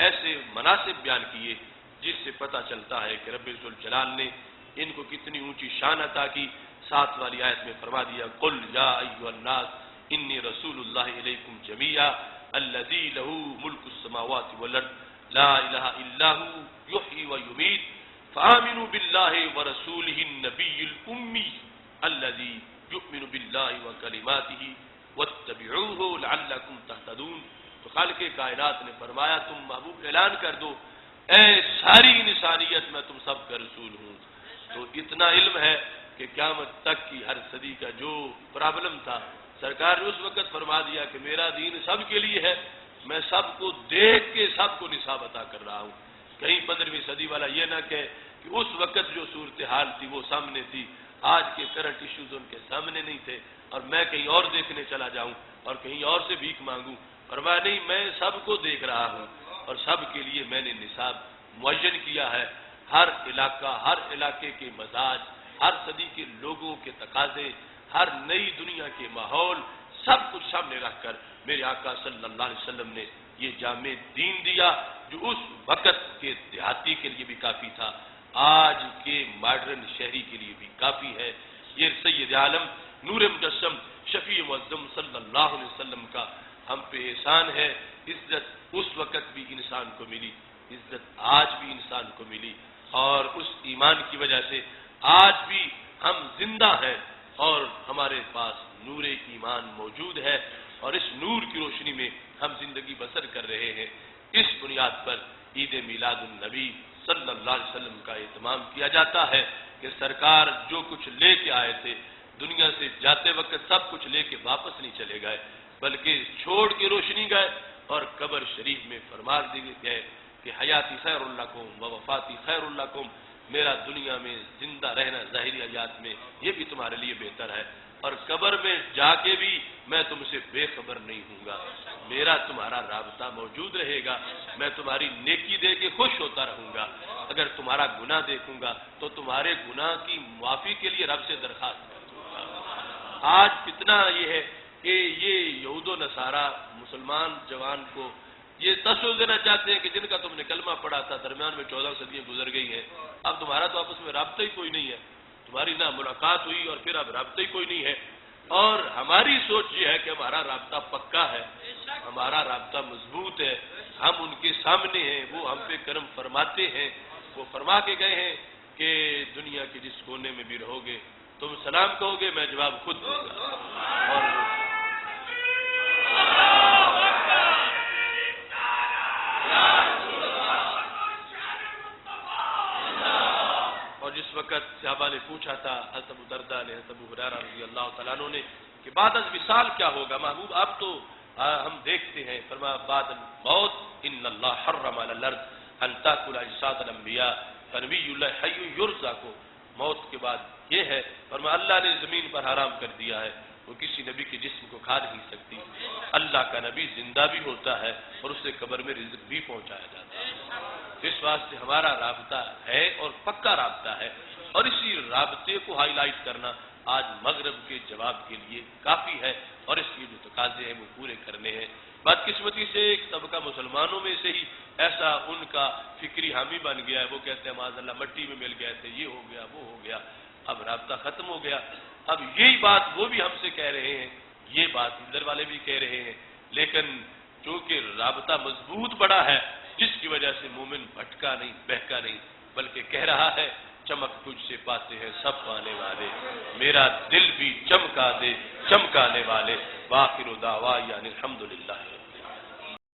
ایسے مناسب بیان کیے جس سے پتہ چلتا ہے کہ رب ذوالجلال نے ان کو کتنی اونچی شان عطا کی۔ 7 والی آیت میں فرما دیا قل یا ایھا الناس انی رسول اللہ الیکم جمیعا الذی لہ ملک السماوات والارض لا الہ الا هو یحیی ویمیت فآمنوا باللہ ورسولہ النبی الامی الذی یؤمن باللہ وکلماتہ واتبعوہ لعلکم تہتدون۔ تو خالق کائنات نے فرمایا تم محبوب اعلان کر دو اے ساری انسانیت میں تم سب کا رسول ہوں۔ تو اتنا علم ہے کہ قیامت تک کی ہر صدی کا جو پرابلم تھا سرکار نے اس وقت فرما دیا کہ میرا دین سب کے لیے ہے، میں سب کو دیکھ کے سب کو نصاب عطا کر رہا ہوں۔ کہیں 15ویں صدی والا یہ نہ کہے کہ اس وقت جو صورتحال تھی وہ سامنے تھی، آج کے کرنٹ ایشوز ان کے سامنے نہیں تھے، اور میں کہیں اور دیکھنے چلا جاؤں اور کہیں اور سے بھیک مانگوں، اور میں نہیں، میں سب کو دیکھ رہا ہوں اور سب کے لیے میں نے نصاب معین کیا ہے۔ ہر علاقہ، ہر علاقے کے مزاج، ہر صدی کے لوگوں کے تقاضے، ہر نئی دنیا کے ماحول، سب کچھ سامنے رکھ کر میرے آقا صلی اللہ علیہ وسلم نے یہ جامع دین دیا جو اس وقت کے دیہاتی کے لیے بھی کافی تھا آج کے ماڈرن شہری کے لیے بھی کافی ہے۔ یہ سید عالم نور مجسم شفیع معظم صلی اللہ علیہ وسلم کا ہم پہ احسان ہے۔ عزت اس وقت بھی انسان کو ملی، عزت آج بھی انسان کو ملی، اور اس ایمان کی وجہ سے آج بھی ہم زندہ ہیں اور ہمارے پاس نور ایمان موجود ہے، اور اس نور کی روشنی میں ہم زندگی بسر کر رہے ہیں۔ اس بنیاد پر عید میلاد النبی صلی اللہ علیہ وسلم کا اہتمام کیا جاتا ہے کہ سرکار جو کچھ لے کے آئے تھے، دنیا سے جاتے وقت سب کچھ لے کے واپس نہیں چلے گئے، بلکہ چھوڑ کے روشنی گئے، اور قبر شریف میں فرما دیے گئے کہ حیاتی خیر لکم و وفاتی خیر لکم، میرا دنیا میں زندہ رہنا ظاہری حیات میں یہ بھی تمہارے لیے بہتر ہے، اور قبر میں جا کے بھی میں تم سے بے خبر نہیں ہوں گا، میرا تمہارا رابطہ موجود رہے گا، میں تمہاری نیکی دے کے خوش ہوتا رہوں گا، اگر تمہارا گناہ دیکھوں گا تو تمہارے گناہ کی معافی کے لیے رب سے درخواست کروں گا۔ آج فتنہ یہ ہے کہ یہ یہود و نصارہ مسلمان جوان کو یہ تصور دینا چاہتے ہیں کہ جن کا تم نے کلمہ پڑھا تھا درمیان میں 14 صدیاں گزر گئی ہیں، اب تمہارا تو آپس میں رابطہ ہی کوئی نہیں ہے، تمہاری نہ ملاقات ہوئی اور پھر اب رابطہ ہی کوئی نہیں ہے۔ اور ہماری سوچ یہ ہے کہ ہمارا رابطہ پکا ہے، ہمارا رابطہ مضبوط ہے، ہم ان کے سامنے ہیں، وہ ہم پہ کرم فرماتے ہیں، وہ فرما کے گئے ہیں کہ دنیا کے جس کونے میں بھی رہو گے تم سلام کہو گے میں جواب خود دوں گا۔ اور جس وقت صحابہ نے پوچھا تھا حضرت ابو درداء نے، حضرت ابو ہریرہ رضی اللہ تعالیٰ عنہ نے کہ بعد از وصال کیا ہوگا محبوب، اب تو ہم دیکھتے ہیں، فرمایا بعد الموت ان اللہ حرم علی الارض ان تاکل اجساد الانبیاء فنبی اللہ حی یرزق کو، موت کے بعد یہ ہے، فرمایا اللہ نے زمین پر حرام کر دیا ہے، وہ کسی نبی کے جسم کو کھا نہیں سکتی، اللہ کا نبی زندہ بھی ہوتا ہے اور اس سے قبر میں رزق بھی پہنچایا جاتا ہے۔ اس واسطے ہمارا رابطہ ہے اور پکا رابطہ ہے، اور اسی رابطے کو ہائی لائٹ کرنا آج مغرب کے جواب کے لیے کافی ہے، اور اس کے جو تقاضے ہیں وہ پورے کرنے ہیں۔ بدقسمتی سے ایک طبقہ مسلمانوں میں سے ہی ایسا ان کا فکری حامی بن گیا ہے، وہ کہتے ہیں معاذ اللہ مٹی میں مل گئے تھے، یہ ہو گیا وہ ہو گیا، اب رابطہ ختم ہو گیا۔ اب یہی بات وہ بھی ہم سے کہہ رہے ہیں، یہ بات ادھر والے بھی کہہ رہے ہیں، لیکن چونکہ رابطہ مضبوط بڑا ہے جس کی وجہ سے مومن بھٹکا نہیں بہکا نہیں، بلکہ کہہ رہا ہے چمک تجھ سے پاتے ہیں سب پانے والے، میرا دل بھی چمکا دے چمکانے والے، وآخر دعوانا الحمدللہ۔